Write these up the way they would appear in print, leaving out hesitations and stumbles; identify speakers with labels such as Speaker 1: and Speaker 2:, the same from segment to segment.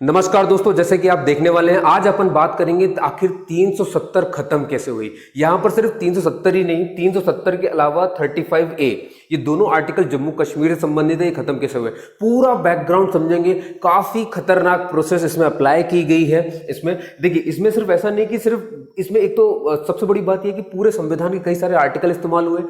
Speaker 1: नमस्कार दोस्तों, जैसे कि आप देखने वाले हैं, आज अपन बात करेंगे आखिर 370 खत्म कैसे हुई। यहां पर सिर्फ 370 ही नहीं, 370 के अलावा 35A, ये दोनों आर्टिकल जम्मू कश्मीर से संबंधित है। ये खत्म कैसे हुए, पूरा बैकग्राउंड समझेंगे। काफी खतरनाक प्रोसेस इसमें अप्लाई की गई है। इसमें देखिए, इसमें सिर्फ ऐसा नहीं कि सिर्फ इसमें एक तो सबसे बड़ी बात यह कि पूरे संविधान के कई सारे आर्टिकल इस्तेमाल हुए,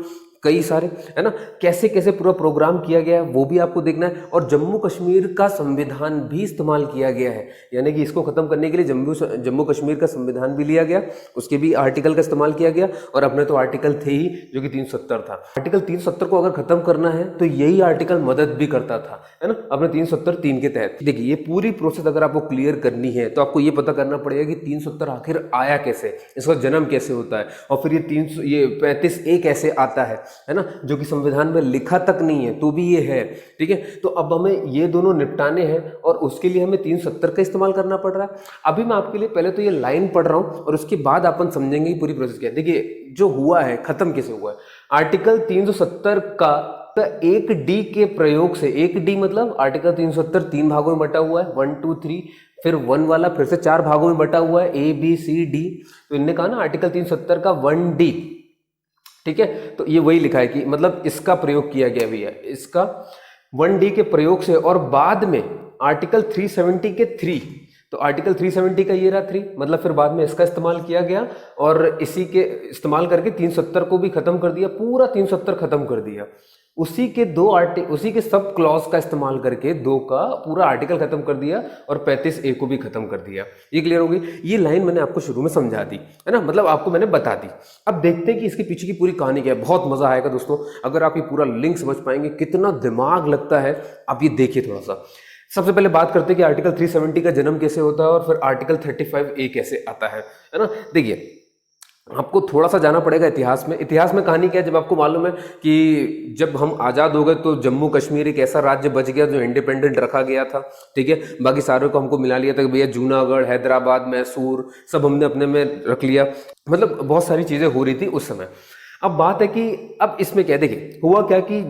Speaker 1: कई सारे, है ना। कैसे कैसे पूरा प्रोग्राम किया गया है वो भी आपको देखना है, और जम्मू कश्मीर का संविधान भी इस्तेमाल किया गया है। यानी कि इसको खत्म करने के लिए जम्मू कश्मीर का संविधान भी लिया गया, उसके भी आर्टिकल का इस्तेमाल किया गया। और अपने तो आर्टिकल थे ही जो कि 370 था। आर्टिकल 370 को अगर खत्म करना है तो यही आर्टिकल मदद भी करता था, है ना, अपने 370(3) के तहत। देखिए, ये पूरी प्रोसेस अगर आपको क्लियर करनी है तो आपको ये पता करना पड़ेगा कि 370 आखिर आया कैसे, इसका जन्म कैसे होता है, और फिर ये 35A कैसे आता है ना, जो कि संविधान में लिखा तक नहीं है तो भी ये है। ठीक है, तो अब हमें ये दोनों निपटाने हैं और उसके लिए हमें 370 का इस्तेमाल करना पड़ रहा है। अभी मैं आपके लिए पहले तो ये लाइन पढ़ रहा हूं और उसके बाद अपन समझेंगे पूरी प्रोसेस क्या है। देखिए, जो हुआ है, खत्म कैसे हुआ है। आर्टिकल 370 का 1D के प्रयोग से, 1D मतलब आर्टिकल 370 3 भागों में बटा हुआ है, 1 2 3, फिर 1 वाला फिर से 4 भागों में बटा हुआ है, ABCD। तो इनने कहा ना आर्टिकल 370 का 1D, ठीक है। तो ये वही लिखा है कि मतलब इसका प्रयोग किया गया भी है, इसका 1D के प्रयोग से, और बाद में आर्टिकल 370 के 3, तो आर्टिकल 370 का ये रहा 3, मतलब फिर बाद में इसका इस्तेमाल किया गया और इसी के इस्तेमाल करके 370 को भी खत्म कर दिया, पूरा 370 खत्म कर दिया। उसी के सब क्लॉज का इस्तेमाल करके 2 का पूरा आर्टिकल खत्म कर दिया और 35A को भी खत्म कर दिया। ये क्लियर होगी। ये लाइन मैंने आपको शुरू में समझा दी, है ना, मतलब आपको मैंने बता दी। अब देखते हैं कि इसके पीछे की पूरी कहानी क्या है। बहुत मजा आएगा दोस्तों अगर आप ये पूरा लिंक समझ पाएंगे, कितना दिमाग लगता है। आप ये देखिए थोड़ा सा। सबसे पहले बात करते हैं कि आर्टिकल 370 का जन्म कैसे होता है और फिर आर्टिकल 35A कैसे आता है ना। देखिए, आपको थोड़ा सा जाना पड़ेगा इतिहास में। इतिहास में कहानी क्या है, जब आपको मालूम है कि जब हम आज़ाद हो गए तो जम्मू कश्मीर एक ऐसा राज्य बच गया जो इंडिपेंडेंट रखा गया था। ठीक है, बाकी सारों को हमको मिला लिया था कि भैया जूनागढ़, हैदराबाद, मैसूर सब हमने अपने में रख लिया। मतलब बहुत सारी चीज़ें हो रही थी उस समय। अब बात है कि अब इसमें क्या, देखिए हुआ क्या कि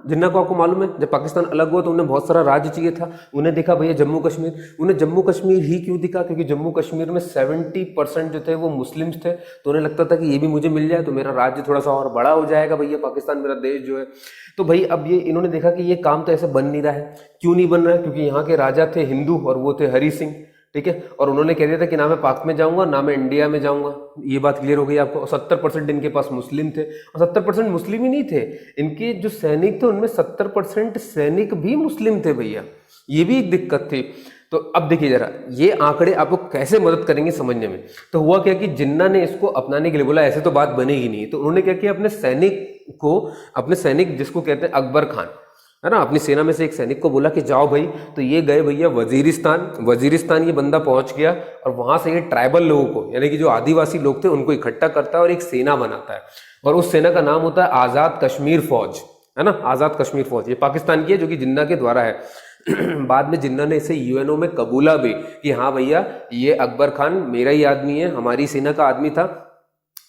Speaker 1: जिन्ना को आपको मालूम है, जब पाकिस्तान अलग हुआ तो उन्हें बहुत सारा राज्य चाहिए था। उन्हें देखा भैया जम्मू कश्मीर, उन्हें जम्मू कश्मीर ही क्यों दिखा, क्योंकि जम्मू कश्मीर में 70% जो थे वो मुस्लिम्स थे। तो उन्हें लगता था कि ये भी मुझे मिल जाए तो मेरा राज्य थोड़ा सा और बड़ा हो जाएगा, भैया पाकिस्तान मेरा देश जो है। तो भाई अब ये इन्होंने देखा कि ये काम तो ऐसे बन नहीं रहा है। क्यों नहीं बन रहा है, क्योंकि यहाँ के राजा थे हिंदू और वो थे हरि सिंह। ठीक है, और उन्होंने कह दिया था कि ना मैं पाक में जाऊंगा ना मैं इंडिया में जाऊंगा। ये बात क्लियर हो गई आपको। 70% इनके पास मुस्लिम थे, और 70% मुस्लिम ही नहीं थे, इनके जो सैनिक थे उनमें 70% सैनिक भी मुस्लिम थे भैया। ये भी एक दिक्कत थी। तो अब देखिए जरा, ये आंकड़े आपको कैसे मदद करेंगे समझने में। तो हुआ क्या कि जिन्ना ने इसको अपनाने के लिए बोला, ऐसे तो बात बनेगी नहीं। तो उन्होंने क्या किया, अपने सैनिक जिसको कहते हैं अकबर खान, है ना, अपनी सेना में से एक सैनिक को बोला कि जाओ भाई। तो ये गए भैया वजीरिस्तान ये बंदा पहुंच गया और वहां से ये ट्राइबल लोगों को, यानी कि जो आदिवासी लोग थे उनको इकट्ठा करता है और एक सेना बनाता है। और उस सेना का नाम होता है आजाद कश्मीर फौज, है ना, आजाद कश्मीर फौज। ये पाकिस्तान की है, जो कि जिन्ना के द्वारा है। बाद में जिन्ना ने इसे यूएनओ में कबूला भी कि हाँ भैया ये अकबर खान मेरा ही आदमी है, हमारी सेना का आदमी था,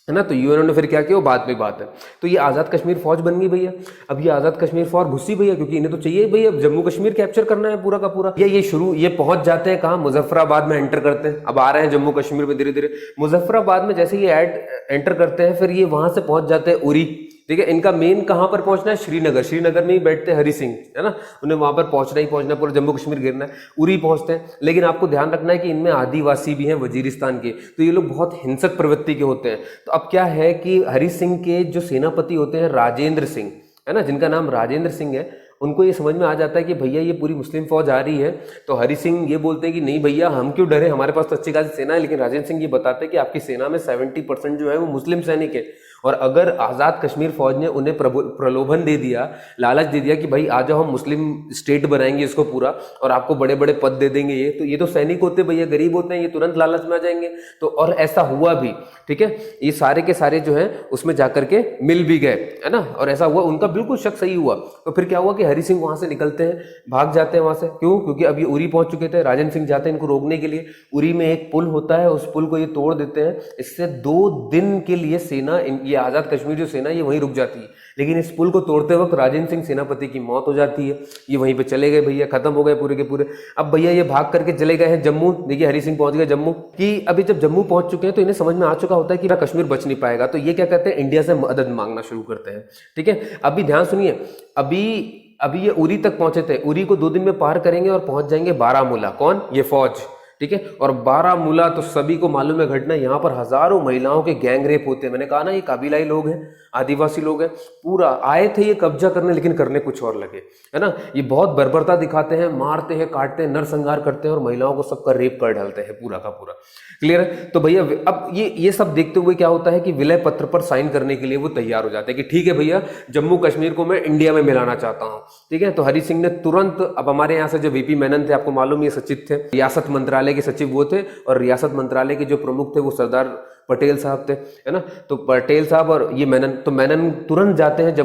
Speaker 1: है ना। तो यूएनओ ने फिर क्या किया, वो बाद में बात है। तो ये आज़ाद कश्मीर फौज बन गई भैया। अब ये आज़ाद कश्मीर फौज घुसी भैया, क्योंकि इन्हें तो चाहिए भैया जम्मू कश्मीर कैप्चर करना है पूरा का पूरा। ये पहुंच जाते हैं कहाँ, मुजफ्फराबाद में एंटर करते हैं। अब आ रहे हैं जम्मू कश्मीर में धीरे धीरे। मुजफ्फराबाद में जैसे ये एंटर करते हैं, फिर ये वहां से पहुंच जाते हैं उरी। ठीक है, इनका मेन कहां पर पहुंचना है, श्रीनगर में ही बैठते हैं हरि सिंह, है ना। उन्हें वहां पर पहुंचना, पूरा जम्मू कश्मीर घेरना है। उरी पहुंचते हैं, लेकिन आपको ध्यान रखना है कि इनमें आदिवासी भी हैं वजीरिस्तान के, तो ये लोग बहुत हिंसक प्रवृत्ति के होते हैं। तो अब क्या है कि हरि सिंह के जो सेनापति होते हैं राजेंद्र सिंह, है ना, जिनका नाम राजेंद्र सिंह है, उनको ये समझ में आ जाता है कि भैया ये पूरी मुस्लिम फौज आ रही है। तो हरि सिंह ये बोलते हैं कि नहीं भैया हम क्यों डरे, हमारे पास तो अच्छी खासी सेना है। लेकिन राजेंद्र सिंह ये बताते हैं कि आपकी सेना में 70% जो है वो मुस्लिम सैनिक है, और अगर आज़ाद कश्मीर फौज ने उन्हें प्रलोभन दे दिया, लालच दे दिया कि भाई आ जाओ हम मुस्लिम स्टेट बनाएंगे इसको पूरा और आपको बड़े बड़े पद दे देंगे, ये तो सैनिक होते भैया, गरीब होते हैं, ये तुरंत लालच में आ जाएंगे। तो और ऐसा हुआ भी। ठीक है, ये सारे के सारे जो है उसमें जाकर के मिल भी गए, है ना, और ऐसा हुआ, उनका बिल्कुल शक सही हुआ। तो फिर क्या हुआ कि हरि सिंह वहां से निकलते हैं, भाग जाते हैं वहां से। क्यों, क्योंकि अब ये उरी पहुंच चुके थे। राजेंद्र सिंह जाते हैं इनको रोकने के लिए। उरी में एक पुल होता है, उस पुल को ये तोड़ देते हैं। इससे 2 दिन के लिए सेना ये आज़ाद कश्मीर जो सेना ये वहीं रुक जाती है। लेकिन इस पुल को तोड़ते वक्त राजेंद्र सिंह सेनापति की मौत हो जाती है, ये वहीं पे चले गए भैया, खत्म हो गए पूरे के पूरे। अब भैया ये भाग करके चले गए हैं जम्मू। देखिए हरि सिंह पहुंच गए जम्मू कि अभी जब जम्मू पहुंच चुके हैं तो इन्हें समझ में आ चुका होता है कि कश्मीर बच नहीं पाएगा, तो ये क्या कहते हैं, इंडिया से मदद मांगना शुरू करते हैं। ठीक है, अभी ध्यान सुनिए, अभी ये उरी तक पहुंचे थे, उरी को 2 दिन में पार करेंगे और पहुंच जाएंगे बारामूला। कौन? ये फौज। ठीक है, और बारामूला तो सभी को मालूम है घटना, यहाँ पर हजारों महिलाओं के गैंग रेप होते हैं। मैंने कहा ना ये काबिलाई लोग हैं, आदिवासी लोग हैं, पूरा आए थे ये कब्जा करने, लेकिन करने कुछ और लगे, है ना। ये बहुत बर्बरता दिखाते हैं, मारते हैं, काटते हैं, नरसंहार करते हैं और महिलाओं को सबका रेप कर डालते हैं पूरा का पूरा। क्लियर है? तो भैया अब ये सब देखते हुए क्या होता है कि विलय पत्र पर साइन करने के लिए वो तैयार हो जाते हैं कि ठीक है भैया, जम्मू कश्मीर को मैं इंडिया में मिलाना चाहता हूँ। ठीक है, तो हरि सिंह ने तुरंत, अब हमारे यहाँ से जो वीपी मेनन थे, आपको मालूम ये सचिव थे, रियासत मंत्रालय के सचिव वो थे, और रियासत मंत्रालय के जो प्रमुख थे वो सरदार पटेल साहब थे, है ना। तो पटेल साहब और ये मेनन, तो मेनन तुरंत जाते हैं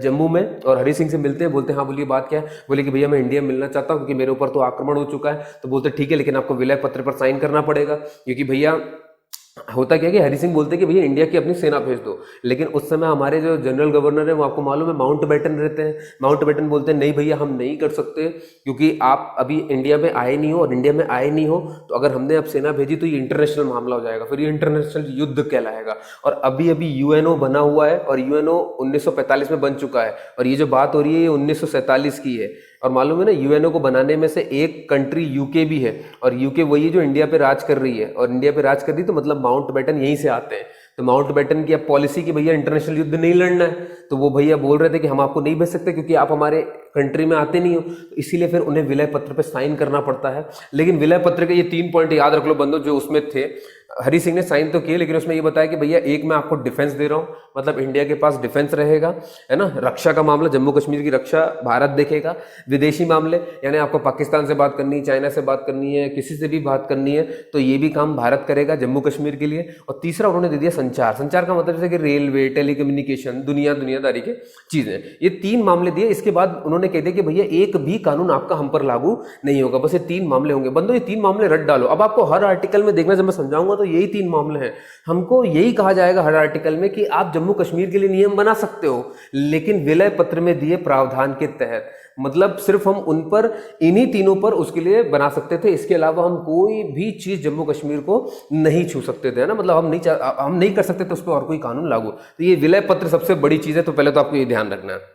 Speaker 1: जम्मू में और हरि सिंह से मिलते हैं। बोलते हैं हाँ बोलिए बात क्या है? बोले कि भैया मैं इंडिया मिलना चाहता हूँ क्योंकि मेरे ऊपर तो आक्रमण हो चुका है। तो बोलते ठीक है, लेकिन आपको विलय पत्र पर साइन करना पड़ेगा, क्योंकि भैया होता क्या है कि हरि सिंह बोलते कि भैया इंडिया की अपनी सेना भेज दो, लेकिन उस समय हमारे जो जनरल गवर्नर है वो आपको मालूम है माउंट बैटन रहते हैं। माउंट बैटन बोलते हैं नहीं भैया हम नहीं कर सकते, क्योंकि आप अभी इंडिया में आए नहीं हो, और इंडिया में आए नहीं हो तो अगर हमने अब सेना भेजी तो ये इंटरनेशनल मामला हो जाएगा, फिर ये इंटरनेशनल युद्ध कहलाएगा। और अभी यूएनओ बना हुआ है, और यूएनओ 1945 में बन चुका है, और ये जो बात हो रही है ये 1947 की है। और मालूम है ना, यूएनओ को बनाने में से एक कंट्री यूके भी है, और यूके वही है जो इंडिया पे राज कर रही है, और इंडिया पे राज कर रही तो मतलब माउंट बैटन यहीं से आते हैं। तो माउंट बैटन की अब पॉलिसी कि भैया इंटरनेशनल युद्ध नहीं लड़ना है, तो वो भैया बोल रहे थे कि हम आपको नहीं भेज सकते क्योंकि आप हमारे कंट्री में आते नहीं हो, तो इसीलिए फिर उन्हें विलय पत्र पे साइन करना पड़ता है। लेकिन विलय पत्र के ये 3 पॉइंट याद रख लो बंदो जो उसमें थे। हरि सिंह ने साइन तो किए, लेकिन उसमें ये बताया कि भैया एक मैं आपको डिफेंस दे रहा हूँ, मतलब इंडिया के पास डिफेंस रहेगा, है ना, रक्षा का मामला, जम्मू कश्मीर की रक्षा भारत देखेगा। विदेशी मामले, यानी आपको पाकिस्तान से बात करनी है, चाइना से बात करनी है, किसी से भी बात करनी है, तो ये भी काम भारत करेगा जम्मू कश्मीर के लिए। और तीसरा उन्होंने दे दिया संचार। संचार का मतलब जैसे कि रेलवे, टेलीकम्युनिकेशन, दुनियादारी के चीजें, ये 3 मामले दिए। इसके बाद उन्होंने कह दिया कि भैया एक भी कानून आपका हम पर लागू नहीं होगा, बस ये 3 मामले होंगे। बंदो ये 3 मामले रट डालो। अब आपको हर आर्टिकल में देखना, जब मैं समझाऊंगा तो यही 3 मामले हैं। हमको यही कहा जाएगा हर आर्टिकल में कि आप जम्मू कश्मीर के लिए नियम बना सकते हो, लेकिन विलय पत्र में दिए प्रावधान के तहत, मतलब सिर्फ हम उन पर, इन्हीं तीनों पर उसके लिए बना सकते थे। इसके अलावा हम कोई भी चीज जम्मू कश्मीर को नहीं छू सकते थे, है ना, मतलब हम नहीं कर सकते थे उस पर और कोई कानून लागू। तो ये विलय पत्र सबसे बड़ी चीज है, तो पहले तो आपको ये ध्यान रखना है।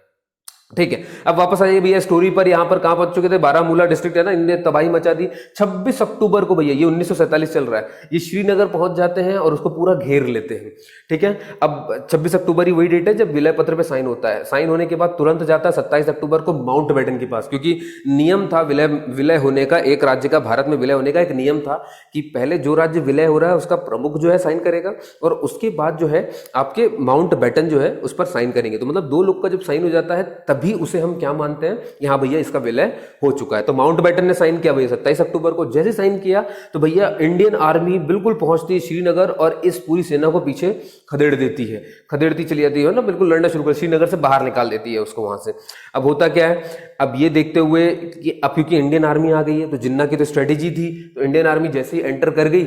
Speaker 1: ठीक है, अब वापस आइए भैया स्टोरी पर। यहाँ पर कहाँ पहुंच चुके थे? बारामूला डिस्ट्रिक्ट है ना, इनने तबाही मचा दी। 26 अक्टूबर को भैया, ये 1947 चल रहा है, ये श्रीनगर पहुंच जाते हैं और उसको पूरा घेर लेते हैं। ठीक है, अब 26 अक्टूबर ही वही डेट है जब विलय पत्र पे साइन होता है। साइन होने के बाद तुरंत जाता है 27 अक्टूबर को माउंट बैटन के पास, क्योंकि नियम था विलय होने का, एक राज्य का भारत में विलय होने का एक नियम था कि पहले जो राज्य विलय हो रहा है उसका प्रमुख जो है साइन करेगा, और उसके बाद जो है आपके माउंट बैटन जो है उस पर साइन करेंगे। तो मतलब 2 लोग का जब साइन हो जाता है तभी उसे हम क्या मानते हैं, यहाँ भैया इसका विलय हो चुका है। तो माउंट बैटन ने साइन किया भैया 27 अक्टूबर को। जैसे साइन किया तो भैया इंडियन आर्मी बिल्कुल पहुंचती है श्रीनगर और इस पूरी सेना को पीछे खदेड़ देती है, खदेड़ती चली जाती है ना, बिल्कुल लड़ना शुरू कर, श्रीनगर से बाहर निकाल देती है उसको वहां से। अब होता क्या है, अब ये देखते हुए कि अब क्योंकि इंडियन आर्मी आ गई है, तो जिन्ना की तो स्ट्रेटेजी थी, तो इंडियन आर्मी जैसे ही एंटर कर गई,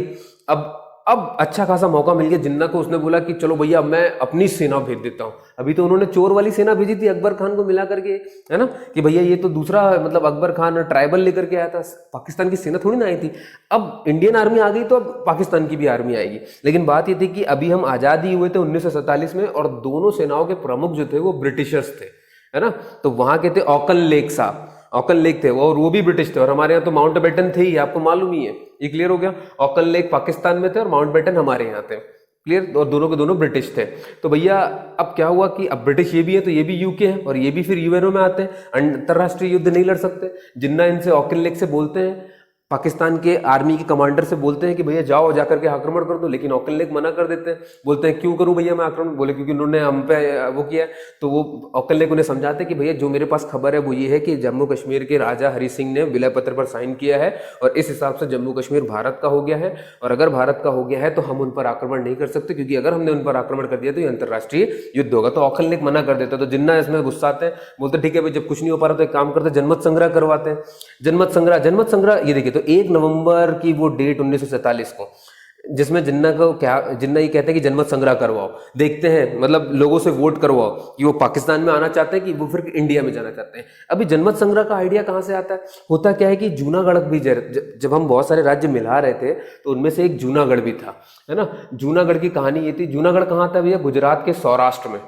Speaker 1: अब अच्छा खासा मौका मिल गया जिन्ना को। उसने बोला कि चलो भैया मैं अपनी सेना भेज देता हूं। अभी तो उन्होंने चोर वाली सेना भेजी थी अकबर खान को मिला करके, है ना, कि भैया ये तो दूसरा, मतलब अकबर खान ट्राइबल लेकर के आया था, पाकिस्तान की सेना थोड़ी ना आई थी। अब इंडियन आर्मी आ गई तो अब पाकिस्तान की भी आर्मी आएगी। लेकिन बात ये थी कि अभी हम आजादी हुए थे 1947 में, और दोनों सेनाओं के प्रमुख जो थे वो ब्रिटिशर्स थे, है ना। तो वहां के थे ऑकन लेक साहब, ऑकन लेक थे और वो भी ब्रिटिश थे, और हमारे यहाँ तो माउंट बैटन थे ही, आपको मालूम ही है, ये क्लियर हो गया। ऑकन लेक पाकिस्तान में थे और माउंट बैटन हमारे यहाँ थे, क्लियर, और दोनों के दोनों ब्रिटिश थे। तो भैया अब क्या हुआ कि अब ब्रिटिश ये भी है तो ये भी यूके है, और ये भी फिर यूएनओ में आते हैं, अंतरराष्ट्रीय युद्ध नहीं लड़ सकते। जिन्ना इनसे ऑकन लेक से बोलते हैं, पाकिस्तान के आर्मी के कमांडर से बोलते हैं कि भैया जाओ जाकर के आक्रमण कर दो, लेकिन ऑकन लेक मना कर देते हैं। बोलते हैं क्यों करूं भैया मैं आक्रमण? बोले क्योंकि उन्होंने हम पे वो किया। तो वो ऑकन लेक उन्हें समझाते हैं कि भैया जो मेरे पास खबर है वो ये है कि जम्मू कश्मीर के राजा हरि सिंह ने विलय पत्र पर साइन किया है, और इस हिसाब से जम्मू कश्मीर भारत का हो गया है, और अगर भारत का हो गया है तो हम उन पर आक्रमण नहीं कर सकते, क्योंकि अगर हमने उन पर आक्रमण कर दिया तो ये अंतरराष्ट्रीय युद्ध होगा। तो ऑकन लेक मना कर देता। तो जिन्ना इसमें गुस्साते हैं, बोलते ठीक है भाई जब कुछ नहीं हो पा रहा तो एक काम करते, जनमत संग्रह करवाते हैं। जनमत संग्रह ये देखिए, तो 1 नवंबर की वो डेट 1947 को जिसमें जिन्ना को क्या, जिन्ना ये कहते हैं कि जनमत संग्रह करवाओ, देखते हैं मतलब लोगों से वोट करवाओ कि वो पाकिस्तान में आना चाहते हैं कि वो फिर इंडिया में जाना चाहते हैं। अभी जनमत संग्रह का आइडिया कहाँ से आता है? होता क्या है कि जूनागढ़ भी जब हम बहुत सारे राज्य मिला रहे थे तो उनमें से एक जूनागढ़ भी था, है ना। जूनागढ़ की कहानी ये थी, जूनागढ़ कहाँ था भैया? गुजरात के सौराष्ट्र में,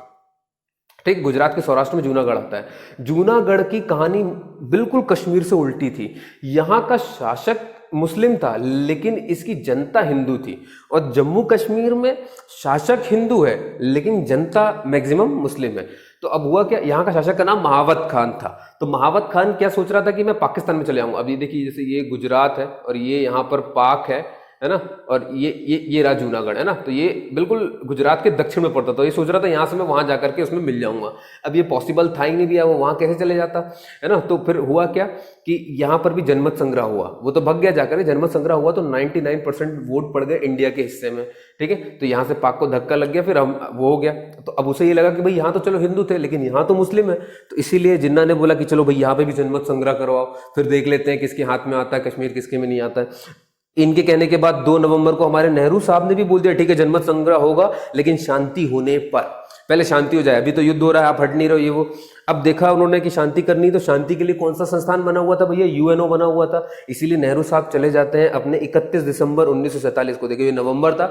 Speaker 1: ठीक, गुजरात के सौराष्ट्र में जूनागढ़ आता है। जूनागढ़ की कहानी बिल्कुल कश्मीर से उल्टी थी। यहाँ का शासक मुस्लिम था लेकिन इसकी जनता हिंदू थी, और जम्मू कश्मीर में शासक हिंदू है लेकिन जनता मैक्सिमम मुस्लिम है। तो अब हुआ क्या, यहाँ का शासक का नाम महावत खान था। तो महावत खान क्या सोच रहा था कि मैं पाकिस्तान में चले आऊंगा। अब ये देखिए, जैसे ये गुजरात है और ये यहाँ पर पाक है ना, और ये रहा जूनागढ़, है ना। तो ये बिल्कुल गुजरात के दक्षिण में पड़ता था। ये सोच रहा था यहाँ से मैं वहां जाकर के उसमें मिल जाऊंगा। अब ये पॉसिबल था ही नहीं भैया, वो वहां कैसे चले जाता, है ना। तो फिर हुआ क्या कि यहाँ पर भी जनमत संग्रह हुआ, वो तो भग गया जाकर, जनमत संग्रह हुआ तो 99% वोट पड़ गए इंडिया के हिस्से में, ठीक है। तो यहाँ से पाक को धक्का लग गया, फिर हम वो हो गया। तो अब उसे ये लगा कि भाई यहाँ तो चलो हिंदू थे लेकिन यहाँ तो मुस्लिम है, तो इसीलिए जिन्ना ने बोला कि चलो भाई यहाँ पे भी जनमत संग्रह करवाओ, फिर देख लेते हैं किसके हाथ में आता है कश्मीर, किसके में नहीं आता है। इनके कहने के बाद 2 नवंबर को हमारे नेहरू साहब ने भी बोल दिया ठीक है जनमत संग्रह होगा लेकिन शांति होने पर, पहले शांति हो जाए, अभी तो युद्ध हो रहा है, आप हट नहीं रहो ये वो। अब देखा उन्होंने कि शांति करनी, तो शांति के लिए कौन सा संस्थान बना हुआ था भैया? यूएनओ बना हुआ था। इसीलिए नेहरू साहब चले जाते हैं अपने 31 दिसंबर 1947 को, देखिए ये नवंबर था,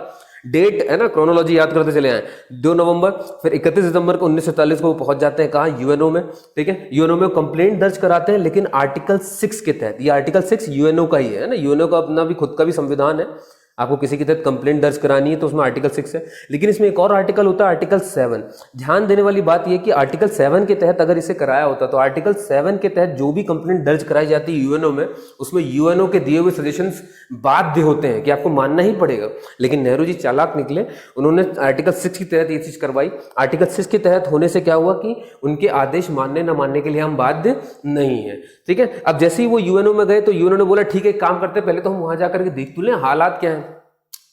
Speaker 1: डेट है ना, क्रोनोलॉजी याद करते चले आए। 2 नवंबर, फिर 31 दिसंबर को 1947 को वो पहुंच जाते हैं कहाँ? यूएनओ में, ठीक है। यूएनओ में कंप्लेंट दर्ज कराते हैं लेकिन आर्टिकल 6 के तहत, ये आर्टिकल 6 यूएनओ का ही है ना, यूएनओ का अपना भी खुद का भी संविधान है। आपको किसी के तहत कंप्लेंट दर्ज करानी है तो उसमें आर्टिकल 6 है, लेकिन इसमें एक और आर्टिकल होता है आर्टिकल 7। ध्यान देने वाली बात यह कि आर्टिकल 7 के तहत अगर इसे कराया होता तो आर्टिकल 7 के तहत जो भी कंप्लेंट दर्ज कराई जाती है यूएनओ में, उसमें यूएनओ के दिए हुए सजेशंस बाध्य होते हैं कि आपको मानना ही पड़ेगा। लेकिन नेहरू जी चालाक निकले, उन्होंने आर्टिकल 6 के तहत ये चीज करवाई। आर्टिकल 6 के तहत होने से क्या हुआ कि उनके आदेश मानने न मानने के लिए हम बाध्य नहीं है, ठीक है। अब जैसे ही वो यूएनओ में गए तो यूएनओ ने बोला ठीक है काम करते, पहले तो हम वहां जाकर के देख तो लें हालात क्या है।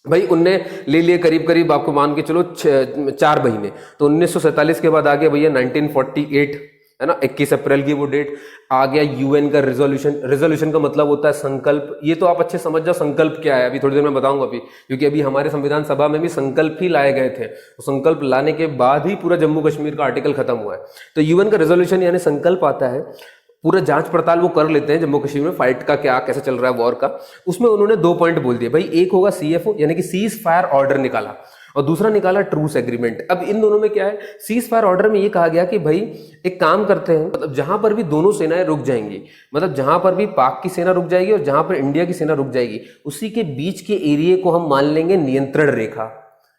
Speaker 1: भाई उनने ले लिए करीब करीब आपको मान के चलो 4 महीने। तो 1947 के बाद आ गया भैया 1948, है ना, 21 अप्रैल की वो डेट आ गया। यूएन का रेजोल्यूशन, रेजोल्यूशन का मतलब होता है संकल्प। ये तो आप अच्छे समझ जाओ संकल्प क्या है, अभी थोड़ी देर में बताऊंगा अभी, क्योंकि अभी हमारे संविधान सभा में भी संकल्प ही लाए गए थे। तो संकल्प लाने के बाद ही पूरा जम्मू कश्मीर का आर्टिकल खत्म हुआ है। तो यूएन का रेजोल्यूशन यानी संकल्प आता है, पूरा जांच पड़ताल वो कर लेते हैं जम्मू कश्मीर में फाइट का क्या कैसे चल रहा है वॉर का। उसमें उन्होंने 2 पॉइंट बोल दिए भाई, एक होगा सीएफओ यानी कि सीज फायर ऑर्डर निकाला, और दूसरा निकाला ट्रूस एग्रीमेंट। अब इन दोनों में क्या है, सीज फायर ऑर्डर में ये कहा गया कि भाई एक काम करते हैं, मतलब जहां पर भी दोनों सेनाएं रुक जाएंगी, मतलब जहां पर भी पाक की सेना रुक जाएगी और जहां पर इंडिया की सेना रुक जाएगी, उसी के बीच के एरिया को हम मान लेंगे नियंत्रण रेखा।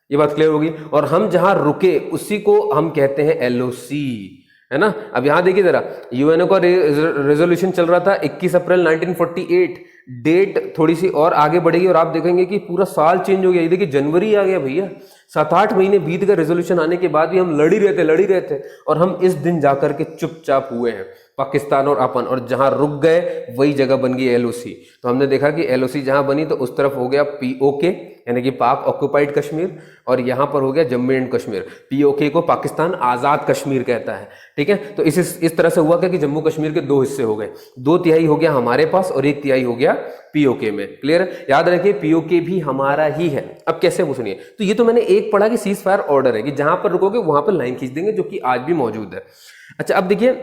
Speaker 1: ये बात क्लियर होगी। और हम जहां रुके उसी को हम कहते हैं एलओसी, है ना। अब यहां देखिए जरा, यूएनओ का रेजोल्यूशन चल रहा था 21 अप्रैल 1948, डेट थोड़ी सी और आगे बढ़ेगी और आप देखेंगे कि पूरा साल चेंज हो गया। ये देखिए जनवरी आ गया भैया, 7-8 महीने बीत गए रेजोल्यूशन आने के बाद भी हम लड़ ही रहे थे, और हम इस दिन जाकर के चुपचाप हुए हैं पाकिस्तान और अपन, और जहां रुक गए वही जगह बन गई एलओसी। तो हमने देखा कि एलओसी जहां बनी तो उस तरफ हो गया पीओके यानी कि पाक ऑक्युपाइड कश्मीर, और यहां पर हो गया जम्मू एंड कश्मीर। पीओके को पाकिस्तान आजाद कश्मीर कहता है, ठीक है। तो इस तरह से हुआ क्या कि जम्मू कश्मीर के 2 हिस्से हो गए, 2/3 हो गया हमारे पास और 1/3 हो गया पीओके में। क्लियर है, याद रखिए पीओके भी हमारा ही है। अब कैसे वो सुनिए, तो ये तो मैंने एक पढ़ा कि सीज फायर ऑर्डर है कि जहां पर रुकोगे वहां पर लाइन खींच देंगे, जो कि आज भी मौजूद है। अच्छा अब देखिए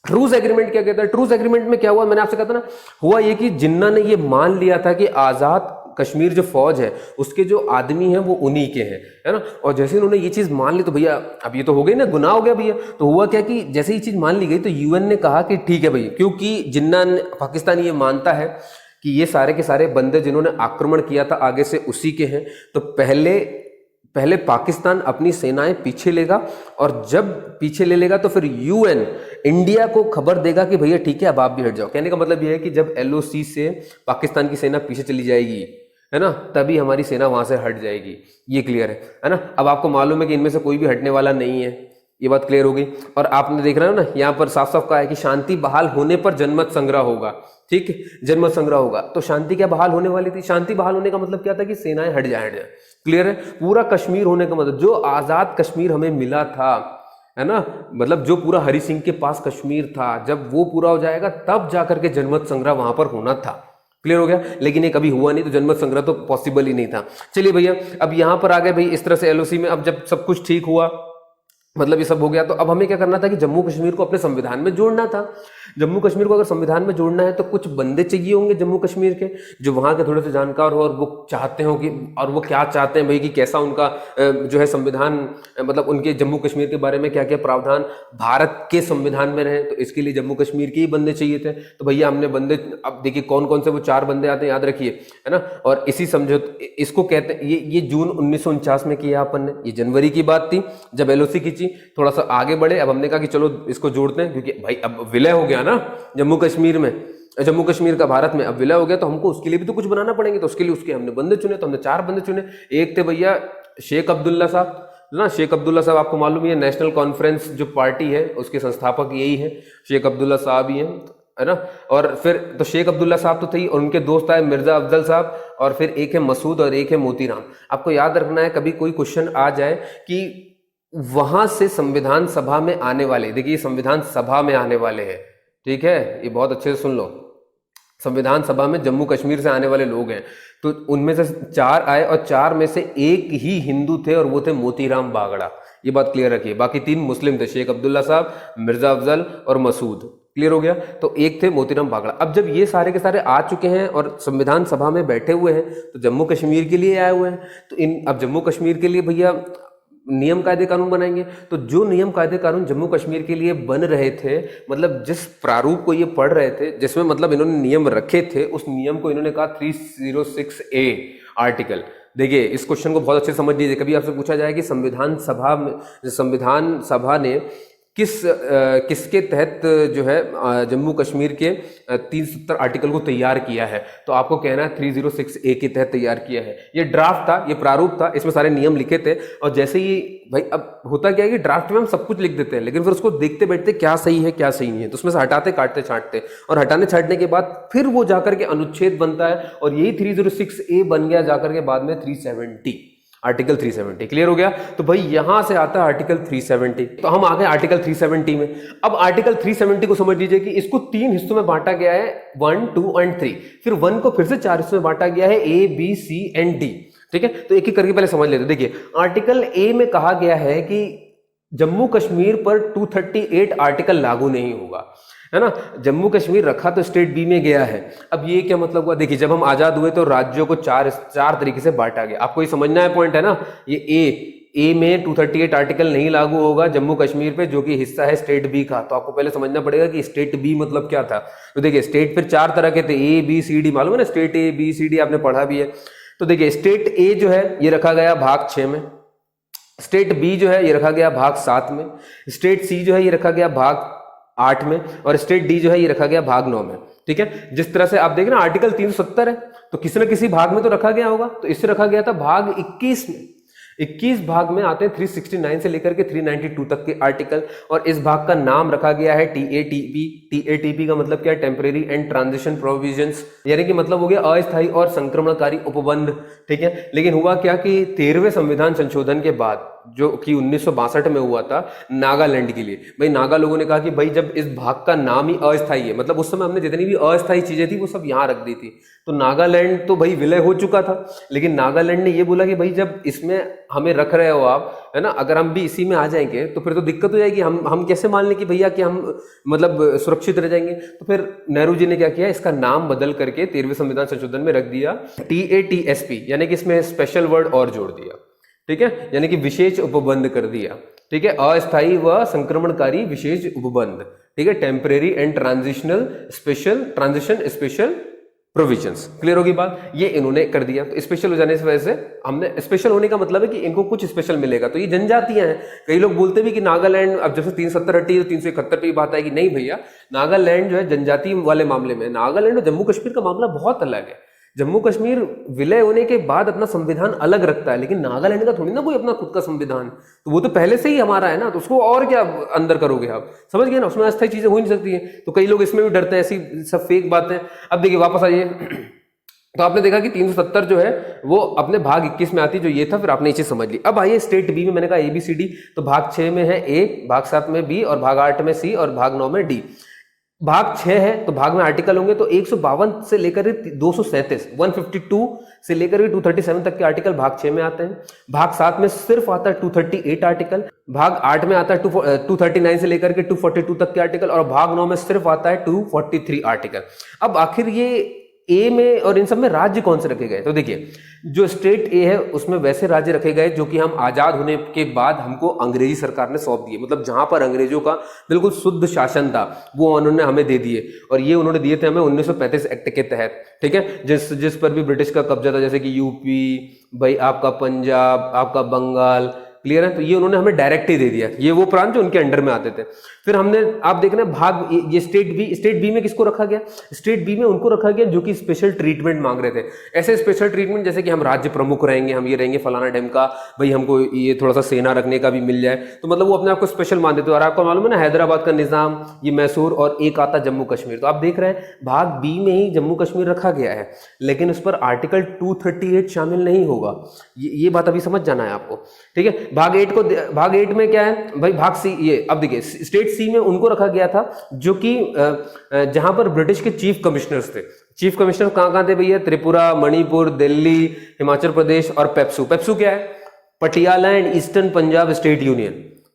Speaker 1: ट्रूस एग्रीमेंट क्या कहता है। ट्रूस एग्रीमेंट में क्या हुआ, मैंने आपसे कहा था ना, हुआ ये कि जिन्ना ने ये मान लिया था कि आजाद कश्मीर जो फौज है उसके जो आदमी हैं वो उन्हीं के हैं, है ना। और जैसे उन्होंने ये चीज मान ली तो भैया अब ये तो हो गई ना, गुनाह हो गया भैया। तो हुआ क्या कि जैसे ये चीज मान ली गई तो यूएन ने कहा कि ठीक है भैया, क्योंकि जिन्ना पाकिस्तान ये मानता है कि ये सारे के सारे बंदे जिन्होंने आक्रमण किया था आगे से उसी के हैं, तो पहले पाकिस्तान अपनी सेनाएं पीछे लेगा, और जब पीछे ले लेगा तो फिर यूएन इंडिया को खबर देगा कि भैया ठीक है अब आप भी हट जाओ। कहने का मतलब यह है कि जब एलओसी से पाकिस्तान की सेना पीछे चली जाएगी, है ना, तभी हमारी सेना वहां से हट जाएगी। ये क्लियर है ना। अब आपको मालूम है कि इनमें से कोई भी हटने वाला नहीं है, ये बात क्लियर हो गई। और आपने देख रहे हो ना, यहाँ पर साफ साफ कहा है कि शांति बहाल होने पर जनमत संग्रह होगा, ठीक है, जनमत संग्रह होगा। तो शांति क्या बहाल होने वाली थी, शांति बहाल होने का मतलब क्या था कि सेनाएं हट जाए। क्लियर है, पूरा कश्मीर होने का मतलब जो आजाद कश्मीर हमें मिला था, है ना, मतलब जो पूरा हरि सिंह के पास कश्मीर था, जब वो पूरा हो जाएगा तब जाकर के जनमत संग्रह वहां पर होना था। क्लियर हो गया। लेकिन ये कभी हुआ नहीं, तो जनमत संग्रह तो पॉसिबल ही नहीं था। चलिए भैया, अब यहां पर आ गए भाई इस तरह से एलओसी में। अब जब सब कुछ ठीक हुआ, मतलब ये सब हो गया, तो अब हमें क्या करना था कि जम्मू कश्मीर को अपने संविधान में जोड़ना था। जम्मू कश्मीर को अगर संविधान में जोड़ना है तो कुछ बंदे चाहिए होंगे जम्मू कश्मीर के, जो वहाँ के थोड़े से जानकार हो और वो चाहते हो कि, और वो क्या चाहते हैं भाई कि कैसा उनका जो है संविधान, मतलब उनके जम्मू कश्मीर के बारे में क्या क्या प्रावधान भारत के संविधान में रहे। तो इसके लिए जम्मू कश्मीर के ही बंदे चाहिए थे। तो भैया हमने बंदे, अब देखिए कौन कौन से वो 4 बंदे आते हैं, याद रखिए, है ना। और इसी समझो, इसको कहते हैं, ये जून 1949 में किया अपन ने, ये जनवरी की बात थी जब एलओसी खींची। थोड़ा सा आगे बढ़े, अब हमने कहा कि चलो इसको जोड़ते हैं, क्योंकि भाई अब विलय हो गया ना जम्मू कश्मीर में, जम्मू कश्मीर का भारत में अब विलय हो गया, तो हमको उसके लिए भी तो कुछ बनाना पड़ेंगे। तो उसके लिए उसके हमने बंदे चुने, तो हमने 4 बंदे चुने। एक थे भैया शेख अब्दुल्ला साहब ना। शेख अब्दुल्ला साहब आपको मालूम ही है, नेशनल कॉन्फ्रेंस जो पार्टी है उसके संस्थापक यही है, शेख अब्दुल्ला साहब ही हैं, है ना। और फिर तो शेख अब्दुल्ला साहब तो थे, और उनके दोस्त आए मिर्जा अफजल साहब, और फिर एक है मसूद और एक है मोतीराम। आपको याद रखना है, कभी कोई क्वेश्चन आ जाए कि वहां से संविधान सभा में आने वाले, देखिए संविधान सभा में आने वाले हैं, ठीक है, ये बहुत अच्छे से सुन लो, संविधान सभा में जम्मू कश्मीर से आने वाले लोग हैं। तो उनमें से 4 आए, और 4 में से एक ही हिंदू थे, और वो थे मोतीराम बागड़ा। ये बात क्लियर रखिए। बाकी 3 मुस्लिम थे, शेख अब्दुल्ला साहब, मिर्जा अफजल और मसूद। क्लियर हो गया। तो एक थे मोतीराम बागड़ा। अब जब ये सारे के सारे आ चुके हैं और संविधान सभा में बैठे हुए हैं, तो जम्मू कश्मीर के लिए आए हुए हैं। तो अब जम्मू कश्मीर के लिए भैया नियम कायदे कानून बनाएंगे। तो जो नियम कायदे कानून जम्मू कश्मीर के लिए बन रहे थे, मतलब जिस प्रारूप को ये पढ़ रहे थे, जिसमें मतलब इन्होंने नियम रखे थे, उस नियम को इन्होंने कहा 306A आर्टिकल। देखिए इस क्वेश्चन को बहुत अच्छे से समझ लीजिए। कभी आपसे पूछा जाए कि संविधान सभा ने किसके तहत जो है जम्मू कश्मीर के 370 आर्टिकल को तैयार किया है, तो आपको कहना है 306A के तहत तैयार किया है। ये ड्राफ्ट था, ये प्रारूप था, इसमें सारे नियम लिखे थे। और जैसे ही भाई अब होता क्या है कि ड्राफ्ट में हम सब कुछ लिख देते हैं, लेकिन फिर उसको देखते बैठते क्या सही है क्या सही नहीं है, तो उसमें से हटाते काटते छांटते, और हटाने छांटने के बाद फिर वो जाकर के अनुच्छेद बनता है, और यही 306A बन गया जाकर के बाद में 370, आर्टिकल 370। क्लियर हो गया। तो भाई यहां से आता है आर्टिकल 370। तो हम आ गए आर्टिकल 370 में। अब आर्टिकल 370 को समझ लीजिए कि इसको 3 हिस्सों में बांटा गया है, 1, 2 और 3। फिर 1 को फिर से 4 हिस्सों में बांटा गया है, A, B, C and D। ठीक है, तो एक एक करके पहले समझ लेते हैं। देखिए आर्टिकल A में कहा गया है कि जम्मू कश्मीर पर 238 आर्टिकल लागू नहीं होगा, है ना। जम्मू कश्मीर रखा तो स्टेट बी में गया है। अब ये क्या मतलब हुआ, देखिए जब हम आजाद हुए तो राज्यों को चार तरीके से बांटा गया। आपको ये समझना है पॉइंट, है ना। ये ए में 238 आर्टिकल नहीं लागू होगा जम्मू कश्मीर पे, जो कि हिस्सा है स्टेट बी का। तो आपको पहले समझना पड़ेगा कि स्टेट बी मतलब क्या था। तो देखिए स्टेट फिर 4 तरह के थे, ए बी सी डी, मालूम है ना, state A B C D आपने पढ़ा भी है। तो देखिए स्टेट ए जो है ये रखा गया भाग 6 में, स्टेट बी जो है ये रखा गया भाग 7 में, स्टेट सी जो है ये रखा गया भाग 8 में, और स्टेट डी जो है ये रखा गया भाग 9 में। ठीक है, जिस तरह से आप देख रहे हैं आर्टिकल 370 है, तो किसी न किसी भाग में तो रखा गया होगा। तो इससे रखा गया था भाग 21 में। 21 भाग में आते हैं 369 से लेकर के 392 तक के आर्टिकल, और इस भाग का नाम रखा गया है TATP। TATP का मतलब क्या है, टेम्परेरी एंड ट्रांजिशन प्रोविजंस, यानी कि मतलब हो गया अस्थायी और संक्रमणकारी उपबंध। ठीक है, लेकिन हुआ क्या कि 13वें संविधान संशोधन के बाद, जो कि 1962 में हुआ था नागालैंड के लिए, भाई नागा लोगों ने कहा कि भाई जब इस भाग का नाम ही अस्थायी है, मतलब उस समय हमने जितनी भी अस्थायी चीजें थी वो सब यहाँ रख दी थी। तो नागालैंड तो भाई विलय हो चुका था, लेकिन नागालैंड ने ये बोला कि भाई जब इसमें हमें रख रहे हो आप, है ना, अगर हम भी इसी में आ जाएंगे तो फिर तो दिक्कत हो जाएगी। हम कैसे मान लें कि भैया कि हम मतलब सुरक्षित रह जाएंगे। तो फिर नेहरू जी ने क्या किया, इसका नाम बदल करके 13वें संविधान संशोधन में रख दिया TATSP, यानी कि इसमें स्पेशल वर्ड और जोड़ दिया। ठीक है, यानी कि विशेष उपबंध कर दिया। ठीक है, अस्थायी व संक्रमणकारी विशेष उपबंध। ठीक है, temporary and transitional transition special provisions. Clear होगी बात, ये इन्होंने कर दिया। तो स्पेशल हो जाने की वजह से हमने, स्पेशल होने का मतलब है कि इनको कुछ स्पेशल मिलेगा। तो ये जनजातियां हैं। कई लोग बोलते भी कि नागालैंड, अब जैसे 370 हटी तो 371 पे बात आएगी, नहीं भैया, नागालैंड जो है जनजाति वाले मामले में, नागालैंड और जम्मू कश्मीर का मामला बहुत अलग है। जम्मू कश्मीर विलय होने के बाद अपना संविधान अलग रखता है, लेकिन नागालैंड का थोड़ी ना कोई अपना खुद का संविधान, तो वो तो पहले से ही हमारा है ना, तो उसको और क्या अंदर करोगे आप, समझ गए ना। उसमें अस्थायी चीजें हो नहीं सकती है। तो कई लोग इसमें भी डरते हैं, ऐसी सब फेक बातें। अब देखिए वापस आइए, तो आपने देखा कि 370 जो है वो अपने भाग 21 में आती, जो ये था, फिर आपने ये चीज समझ ली। अब आइए स्टेट बी में, मैंने कहा ABCD, तो भाग 6 में है A, भाग 7 में B, और भाग 8 में C, और भाग 9 में D। भाग 6 है तो भाग में आर्टिकल होंगे तो 152 से लेकर 237 152 से लेकर 237 तक के आर्टिकल भाग 6 में आते हैं। भाग 7 में सिर्फ आता है 238 आर्टिकल। भाग 8 में आता है 239 से लेकर के 242 तक के आर्टिकल, और भाग 9 में सिर्फ आता है 243 आर्टिकल। अब आखिर ये ए में और इन सब में राज्य कौन से रखे गए, तो देखिए जो स्टेट ए है उसमें वैसे राज्य रखे गए जो कि हम आजाद होने के बाद हमको अंग्रेजी सरकार ने सौंप दिए, मतलब जहां पर अंग्रेजों का बिल्कुल शुद्ध शासन था वो उन्होंने हमें दे दिए, और ये उन्होंने दिए थे हमें 1935 एक्ट के तहत। ठीक है, जिस पर भी ब्रिटिश का कब्जा था, जैसे कि यूपी, भाई आपका पंजाब, आपका बंगाल, क्लियर है, तो ये उन्होंने हमें डायरेक्ट ही दे दिया, ये वो प्रांत जो उनके अंडर में आते थे। फिर हमने आप देख रहे हैं भाग ये स्टेट बी में किसको रखा गया, स्टेट बी में उनको रखा गया जो कि स्पेशल ट्रीटमेंट मांग रहे थे। ऐसे स्पेशल ट्रीटमेंट जैसे कि हम राज्य प्रमुख रहेंगे, हम ये रहेंगे फलाना टाइम का, भाई हमको ये थोड़ा सा सेना रखने का भी मिल जाए, तो मतलब वो अपने आप को स्पेशल मान देते। और आपको मालूम है ना हैदराबाद का निजाम, ये मैसूर, और एक आता जम्मू कश्मीर। तो आप देख रहे हैं भाग बी में ही जम्मू कश्मीर रखा गया है, लेकिन उस पर आर्टिकल 238 शामिल नहीं होगा, ये बात अभी समझ जाना है आपको। ठीक है, भाग 8 में क्या है भाई, भाग सी, ये अब देखिए स्टेट सी में उनको रखा गया था जो कि जहां पर ब्रिटिश के चीफ कमिश्नर्स थे। चीफ कमिश्नर कहां थे भैया, त्रिपुरा, मणिपुर, दिल्ली, हिमाचल प्रदेश और पेप्सू क्या है, Patiala and eastern Punjab state union.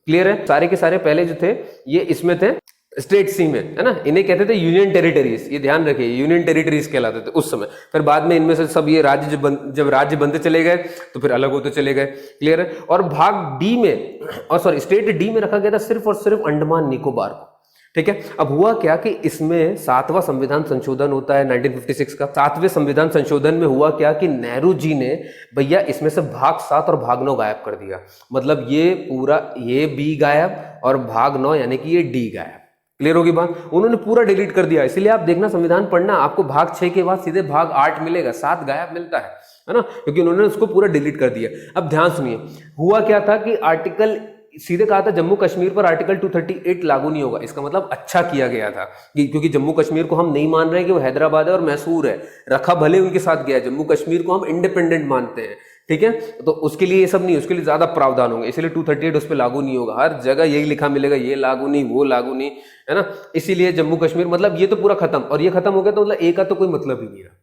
Speaker 1: Clear है, सारे के सारे पहले जो थे ये इसमें थे स्टेट सी में, है ना, इन्हें कहते थे यूनियन टेरिटरीज, ये ध्यान रखिए यूनियन टेरिटरीज कहलाते थे उस समय। फिर बाद में इनमें से सब ये राज्य जब राज्य बनते चले गए तो फिर अलग होते चले गए। क्लियर है, और भाग डी में, और सॉरी स्टेट डी में रखा गया था सिर्फ और सिर्फ अंडमान निकोबार को। ठीक है, अब हुआ क्या कि इसमें 7वां संविधान संशोधन होता है 1956 का। 7वें संविधान संशोधन में हुआ क्या कि नेहरू जी ने भैया इसमें से भाग 7 और भाग 9 गायब कर दिया, मतलब ये पूरा ये बी गायब और भाग 9 यानी कि ये डी गायब। क्लियर होगी बात, उन्होंने पूरा डिलीट कर दिया। इसलिए आप देखना संविधान पढ़ना, आपको भाग 6 के बाद सीधे भाग 8 मिलेगा, 7 गायब मिलता है ना, क्योंकि उन्होंने उसको पूरा डिलीट कर दिया। अब ध्यान सुनिए, हुआ क्या था कि आर्टिकल सीधे कहा था जम्मू कश्मीर पर आर्टिकल 238 लागू नहीं होगा। इसका मतलब अच्छा किया गया था क्योंकि जम्मू कश्मीर को हम नहीं मान रहे हैं कि वो हैदराबाद है और मैसूर है, रखा भले उनके साथ गया, जम्मू कश्मीर को हम इंडिपेंडेंट मानते हैं। ठीक है, तो उसके लिए ये सब नहीं, उसके लिए ज्यादा प्रावधान होंगे, इसलिए 238 उस पर लागू नहीं होगा। हर जगह यही लिखा मिलेगा, ये लागू नहीं, वो लागू नहीं, है ना। इसीलिए जम्मू कश्मीर मतलब ये तो पूरा खत्म, और ये खत्म हो गया तो मतलब एक का तो कोई मतलब ही नहीं रहा।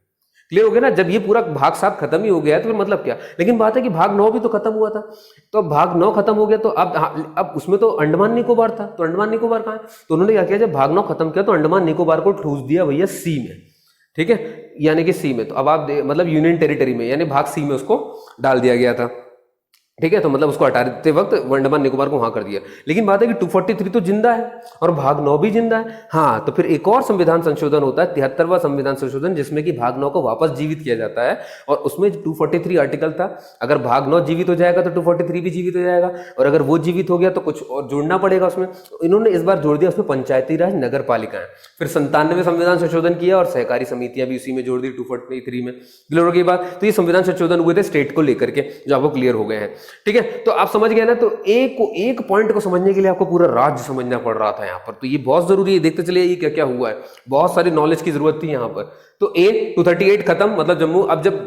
Speaker 1: क्लियर हो गया ना, जब ये पूरा भाग 7 खत्म ही हो गया तो फिर मतलब क्या। लेकिन बात है कि भाग 9 भी तो खत्म हुआ था, तो अब भाग 9 खत्म हो गया तो अब उसमें तो अंडमान निकोबार था, तो अंडमान निकोबार कहाँ है, तो उन्होंने क्या किया, जब भाग 9 खत्म किया तो अंडमान निकोबार को ठूस दिया भैया सी में। ठीक है, यानी कि सी में, तो अब आप मतलब यूनियन टेरिटरी में, यानी भाग सी में उसको डाल दिया गया था। ठीक है, तो मतलब उसको हटाते वक्त अंडमान निकोबार को वहां कर दिया। लेकिन बात है कि 243 तो जिंदा है और भाग 9 भी जिंदा है। हाँ, तो फिर एक और संविधान संशोधन होता है 73वां संविधान संशोधन, जिसमें कि भाग 9 को वापस जीवित किया जाता है, और उसमें 243 आर्टिकल था, अगर भाग 9 जीवित हो जाएगा तो 243 भी जीवित हो जाएगा, और अगर वो जीवित हो गया तो कुछ और जोड़ना पड़ेगा उसमें। तो इन्होंने इस बार जोड़ दिया उसमें पंचायती राज नगर पालिकाएं। फिर 97वें संविधान संशोधन किया और सहकारी समितियां भी उसी में जोड़ दी 243 में। क्लियर हो गई बात, तो ये संविधान संशोधन हुए थे स्टेट को लेकर के, जो आपको क्लियर हो गए हैं। ठीक है, तो आप समझ गए ना, तो एक पॉइंट को समझने के लिए आपको पूरा राज्य समझना पड़ रहा था यहाँ पर, तो ये बहुत जरूरी है। देखते चलिए ये क्या क्या हुआ है, बहुत सारी नॉलेज की जरूरत थी यहाँ पर। तो 238 खत्म, मतलब जम्मू अब जब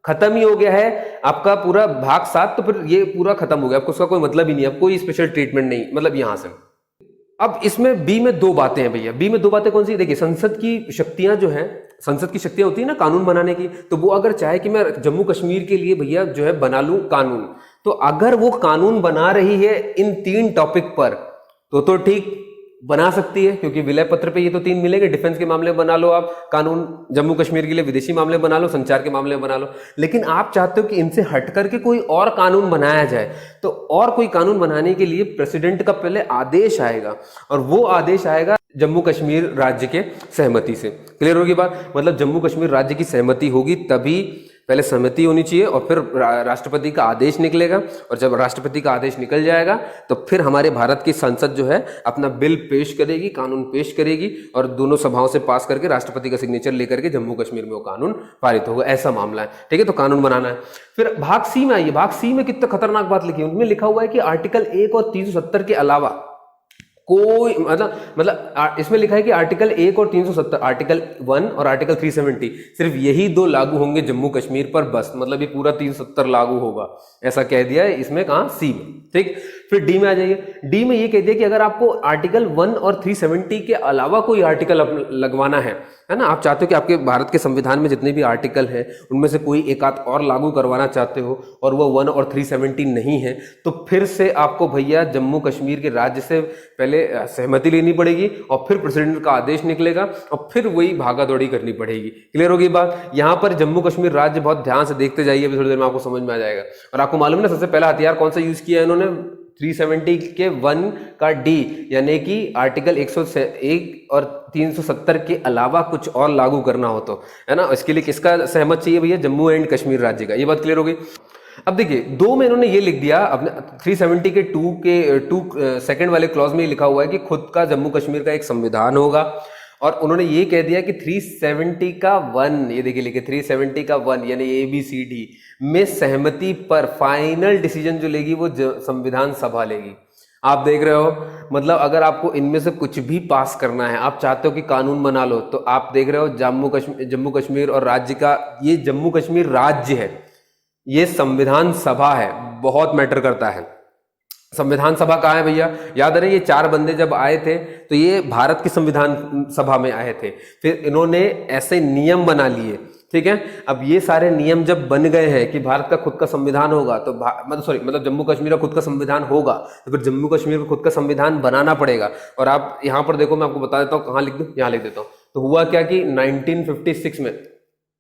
Speaker 1: खत्म ही हो गया है आपका पूरा भाग 7, तो फिर ये पूरा खत्म हो गया, आपको उसका कोई मतलब ही नहीं, अब कोई स्पेशल ट्रीटमेंट नहीं, मतलब यहां से। अब इसमें बी में 2 बातें हैं भैया, बी में 2 बातें कौन सी, देखिए संसद की शक्तियां जो है, संसद की शक्तियां होती है ना कानून बनाने की, तो वो अगर चाहे कि मैं जम्मू कश्मीर के लिए भैया जो है बना लूं कानून, तो अगर वो कानून बना रही है इन 3 टॉपिक पर तो ठीक बना सकती है, क्योंकि विलय पत्र पे ये तो 3 मिलेंगे। डिफेंस के मामले में बना लो आप कानून जम्मू कश्मीर के लिए, विदेशी मामले में बना लो, संचार के मामले में बना लो। लेकिन आप चाहते हो कि इनसे हट करके कोई और कानून बनाया जाए, तो और कोई कानून बनाने के लिए प्रेसिडेंट का पहले आदेश आएगा, और वो आदेश आएगा जम्मू कश्मीर राज्य के सहमति से। क्लियर होगी बात, मतलब जम्मू कश्मीर राज्य की सहमति होगी तभी, पहले सहमति होनी चाहिए और फिर राष्ट्रपति का आदेश निकलेगा, और जब राष्ट्रपति का आदेश निकल जाएगा तो फिर हमारे भारत की संसद जो है अपना बिल पेश करेगी, कानून पेश करेगी, और दोनों सभाओं से पास करके राष्ट्रपति का सिग्नेचर लेकर के जम्मू कश्मीर में वो कानून पारित होगा, ऐसा मामला है। ठीक है, तो कानून बनाना है। फिर भाग सी में आइए, भाग सी में कितना खतरनाक बात लिखी है, उनमें लिखा हुआ है कि आर्टिकल 1 और 370 के अलावा कोई मतलब इसमें लिखा है कि आर्टिकल 1 और 370, आर्टिकल 1 और आर्टिकल 370, सिर्फ यही 2 लागू होंगे जम्मू कश्मीर पर बस, मतलब ये पूरा 370 लागू होगा, ऐसा कह दिया है इसमें, कहां सी में। ठीक, फिर डी में आ जाइए। डी में ये कह दिया कि अगर आपको आर्टिकल 1 और 370 के अलावा कोई आर्टिकल लगवाना है ना, आप चाहते हो कि आपके भारत के संविधान में जितने भी आर्टिकल हैं उनमें से कोई एक आध और लागू करवाना चाहते हो और वो 1 और 370 नहीं है, तो फिर से आपको भैया जम्मू कश्मीर के राज्य से पहले सहमति लेनी पड़ेगी और फिर प्रेसिडेंट का आदेश निकलेगा और फिर वही भागा दौड़ी करनी पड़ेगी। क्लियर होगी बात? यहाँ पर जम्मू कश्मीर राज्य बहुत ध्यान से देखते जाइए, अभी थोड़ी देर में आपको समझ में आ जाएगा। और आपको मालूम है ना सबसे पहला हथियार कौन सा यूज किया है इन्होंने? 370 के 1 का डी, यानी कि आर्टिकल 101 और 370 के अलावा कुछ और लागू करना हो तो, है ना, इसके लिए किसका सहमत चाहिए भैया? जम्मू एंड कश्मीर राज्य का। ये बात क्लियर हो गई। अब देखिए 2 में इन्होंने ये लिख दिया, अपने 370 के 2 सेकंड वाले क्लॉज में लिखा हुआ है कि खुद का जम्मू कश्मीर का एक संविधान होगा, और उन्होंने ये कह दिया कि 370 का 1, ये देखिए लिखे 370 का 1 यानी ABCD में सहमति पर फाइनल डिसीजन जो लेगी वो संविधान सभा लेगी। आप देख रहे हो, मतलब अगर आपको इनमें से कुछ भी पास करना है, आप चाहते हो कि कानून बना लो, तो आप देख रहे हो जम्मू कश्मीर और राज्य का, ये जम्मू कश्मीर राज्य है, ये संविधान सभा है, बहुत मैटर करता है। संविधान सभा कहाँ है भैया? याद रहे ये 4 बंदे जब आए थे तो ये भारत की संविधान सभा में आए थे, फिर इन्होंने ऐसे नियम बना लिए, ठीक है। अब ये सारे नियम जब बन गए हैं कि भारत का खुद का संविधान होगा, तो मतलब जम्मू कश्मीर का खुद का संविधान होगा, तो फिर जम्मू कश्मीर को खुद का संविधान बनाना पड़ेगा। और आप यहाँ पर देखो, मैं आपको बता देता हूँ, कहाँ लिख दूँ, यहाँ लिख देता हूँ। तो हुआ क्या कि 1956 में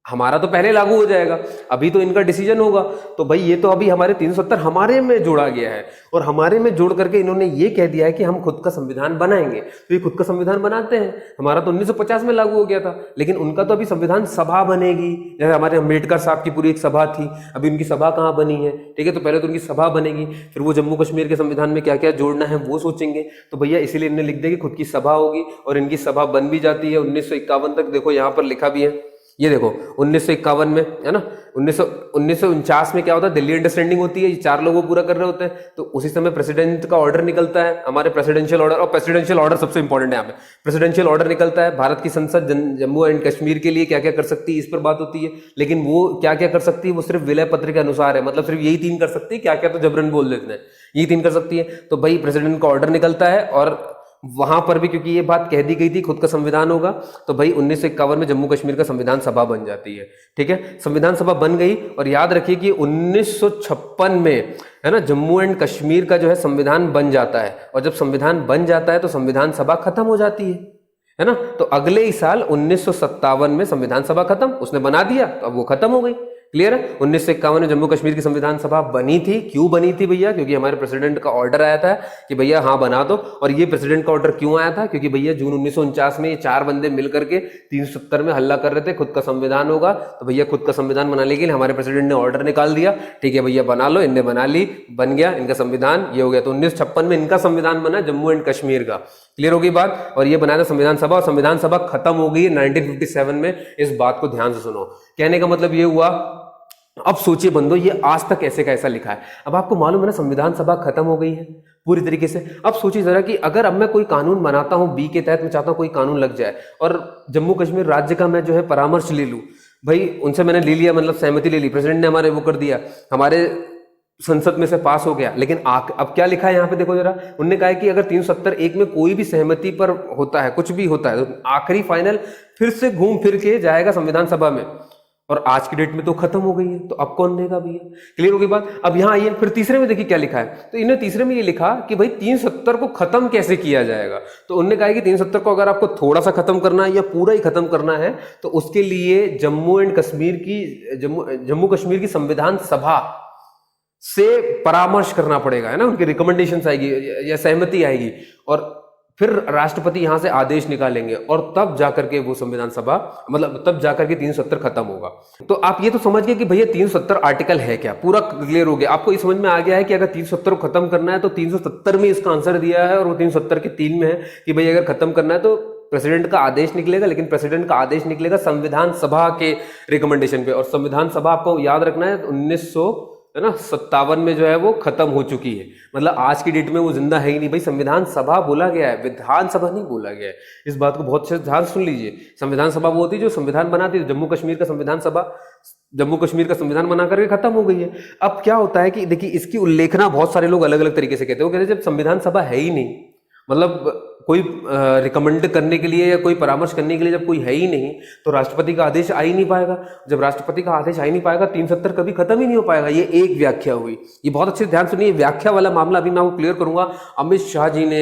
Speaker 1: हमारा तो पहले लागू हो जाएगा, अभी तो इनका डिसीजन होगा, तो भाई ये तो अभी हमारे 370 हमारे में जोड़ा गया है, और हमारे में जोड़ करके इन्होंने ये कह दिया है कि हम खुद का संविधान बनाएंगे। तो ये खुद का संविधान बनाते हैं। हमारा तो 1950 में लागू हो गया था, लेकिन उनका तो अभी संविधान सभा बनेगी। जैसे हमारे अम्बेडकर साहब की पूरी एक सभा थी, अभी उनकी सभा कहाँ बनी है, ठीक है। तो पहले तो उनकी सभा बनेगी, फिर वो जम्मू कश्मीर के संविधान में क्या क्या जोड़ना है वो सोचेंगे। तो भैया इसीलिए इन्होंने लिख दिया कि खुद की सभा होगी, और इनकी सभा बन भी जाती है 1951 तक। देखो यहाँ पर लिखा भी है, ये देखो 1951 में, है ना, 1949 में क्या होता है, दिल्ली अंडरस्टैंडिंग होती है, ये 4 लोग वो पूरा कर रहे होते हैं। तो उसी समय प्रेसिडेंट का ऑर्डर निकलता है, हमारे प्रेसिडेंशियल ऑर्डर, और प्रेसिडेंशियल ऑर्डर सबसे इंपॉर्टेंट है यहाँ पे। प्रेसिडेंशियल ऑर्डर निकलता है, भारत की संसद जम्मू एंड कश्मीर के लिए क्या क्या कर सकती है इस पर बात होती है, लेकिन वो क्या क्या कर सकती है वो सिर्फ विलय पत्र के अनुसार है, मतलब सिर्फ यही 3 कर सकती है, क्या क्या तो जबरन बोल देते हैं, यही 3 कर सकती है। तो भाई प्रेसिडेंट का ऑर्डर निकलता है, और वहां पर भी क्योंकि ये बात कह दी गई थी खुद का संविधान होगा, तो भाई 1951 में जम्मू कश्मीर का संविधान सभा बन जाती है, ठीक है। संविधान सभा बन गई, और याद रखिए कि 1956 में, है ना, जम्मू एंड कश्मीर का जो है संविधान बन जाता है, और जब संविधान बन जाता है तो संविधान सभा खत्म हो जाती है ना। तो अगले ही साल 1957 में संविधान सभा खत्म, उसने बना दिया, तो अब वो खत्म हो गई। क्लियर है? 1951 में जम्मू कश्मीर की संविधान सभा बनी थी। क्यों बनी थी भैया? क्योंकि हमारे प्रेसिडेंट का ऑर्डर आया था कि भैया हाँ बना दो। और ये प्रेसिडेंट का ऑर्डर क्यों आया था? क्योंकि भैया जून 1949 में ये 4 बंदे मिलकर के 370 में हल्ला कर रहे थे खुद का संविधान होगा, तो भैया खुद का संविधान बनाने के लिए हमारे प्रेसिडेंट ने ऑर्डर निकाल दिया, ठीक है भैया बना लो। इनने बना ली, बन गया इनका संविधान, ये हो गया। तो 1956 में इनका संविधान बना जम्मू एंड कश्मीर का। क्लियर होगी बात? और ये बनाया था संविधान सभा, और संविधान सभा खत्म हो गई 1957 में। इस बात को ध्यान से सुनो। कहने का मतलब ये हुआ, अब सोचिए बंदो, ये आज तक ऐसे का ऐसा लिखा है। अब आपको मालूम है ना संविधान सभा खत्म हो गई है पूरी तरीके से। अब सोचिए जरा कि अगर अब मैं कोई कानून बनाता हूं, बी के तहत मैं चाहता हूं कोई कानून लग जाए, और जम्मू कश्मीर राज्य का मैं जो है परामर्श ले लूं, भाई उनसे मैंने ले लिया, मतलब सहमति ले ली, प्रेसिडेंट ने हमारे वो कर दिया, हमारे संसद में से पास हो गया, लेकिन अब क्या लिखा है यहाँ पे देखो जरा। उन्होंने कहा है कि अगर 370(1) में कोई भी सहमति पर होता है, कुछ भी होता है, तो आखिरी फाइनल फिर से घूम फिर के जाएगा संविधान सभा में। और आज की डेट में तो खत्म हो गई है, तो अब कौन देगा भैया? क्लियर होगी बात? अब यहाँ आइए फिर तीसरे में, देखिए क्या लिखा है। तो इन्होंने तीसरे में ये लिखा कि भाई 370 को खत्म कैसे किया जाएगा। तो उन्होंने कहा कि 370 को अगर आपको थोड़ा सा खत्म करना है या पूरा ही खत्म करना है, तो उसके लिए जम्मू कश्मीर की संविधान सभा से परामर्श करना पड़ेगा, है ना, उनकी रिकमेंडेशन आएगी या सहमति आएगी, और फिर राष्ट्रपति यहां से आदेश निकालेंगे, और तब जाकर के वो संविधान सभा, मतलब तब जाकर के 370 खत्म होगा। तो आप ये तो समझ गए कि भैया 370 आर्टिकल है क्या, पूरा क्लियर हो गया। आपको ये समझ में आ गया है कि अगर 370 को खत्म करना है तो 370 में इसका आंसर दिया है, और वो 370 के 3 में है कि भाई अगर खत्म करना है तो प्रेसिडेंट का आदेश निकलेगा, लेकिन प्रेसिडेंट का आदेश निकलेगा संविधान सभा के रिकमेंडेशन पे। और संविधान सभा आपको याद रखना है 1957 में जो है वो खत्म हो चुकी है, मतलब आज की डेट में वो जिंदा है ही नहीं। भाई संविधान सभा बोला गया है, विधानसभा नहीं बोला गया है। इस बात को बहुत अच्छे से ध्यान सुन लीजिए। संविधान सभा वो होती है जो संविधान बनाती है। जम्मू कश्मीर का संविधान सभा जम्मू कश्मीर का संविधान बना करके खत्म हो गई है। अब क्या होता है कि देखिए इसकी उल्लेखना बहुत सारे लोग अलग अलग तरीके से कहते हैं। वो कहते हैं जब संविधान सभा है ही नहीं, मतलब कोई रिकमेंड करने के लिए या कोई परामर्श करने के लिए जब कोई है ही नहीं, तो राष्ट्रपति का आदेश आ ही नहीं पाएगा। जब राष्ट्रपति का आदेश आ ही नहीं पाएगा, 370 कभी खत्म ही नहीं हो पाएगा। ये एक व्याख्या हुई। ये बहुत अच्छे ध्यान सुनिए, व्याख्या वाला मामला अभी मैं आपको क्लियर करूंगा। अमित शाह जी ने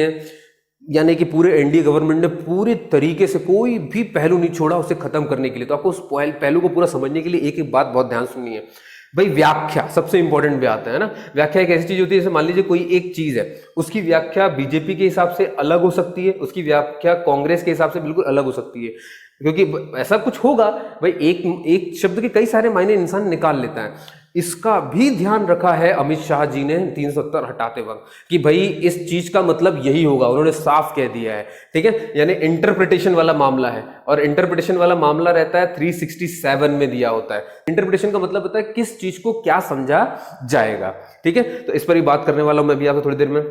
Speaker 1: यानी कि पूरे एनडीए गवर्नमेंट ने पूरे तरीके से कोई भी पहलू नहीं छोड़ा उसे खत्म करने के लिए। तो आपको उस पहलू को पूरा समझने के लिए एक एक बात बहुत ध्यान सुनिए भाई। व्याख्या सबसे इंपॉर्टेंट बात है ना। व्याख्या एक ऐसी चीज होती है, जैसे मान लीजिए कोई एक चीज है, उसकी व्याख्या बीजेपी के हिसाब से अलग हो सकती है, उसकी व्याख्या कांग्रेस के हिसाब से बिल्कुल अलग हो सकती है। क्योंकि ऐसा कुछ होगा भाई, एक शब्द के कई सारे मायने इंसान निकाल लेता है। इसका भी ध्यान रखा है अमित शाह जी ने 370 हटाते वक्त कि भाई इस चीज का मतलब यही होगा। उन्होंने साफ कह दिया है, ठीक है। यानी इंटरप्रिटेशन वाला मामला है, और इंटरप्रिटेशन वाला मामला रहता है 367 में दिया होता है। इंटरप्रिटेशन का मतलब होता है किस चीज को क्या समझा जाएगा, ठीक है। तो इस पर ही बात करने वाला हूं मैं भी आपको थोड़ी देर में।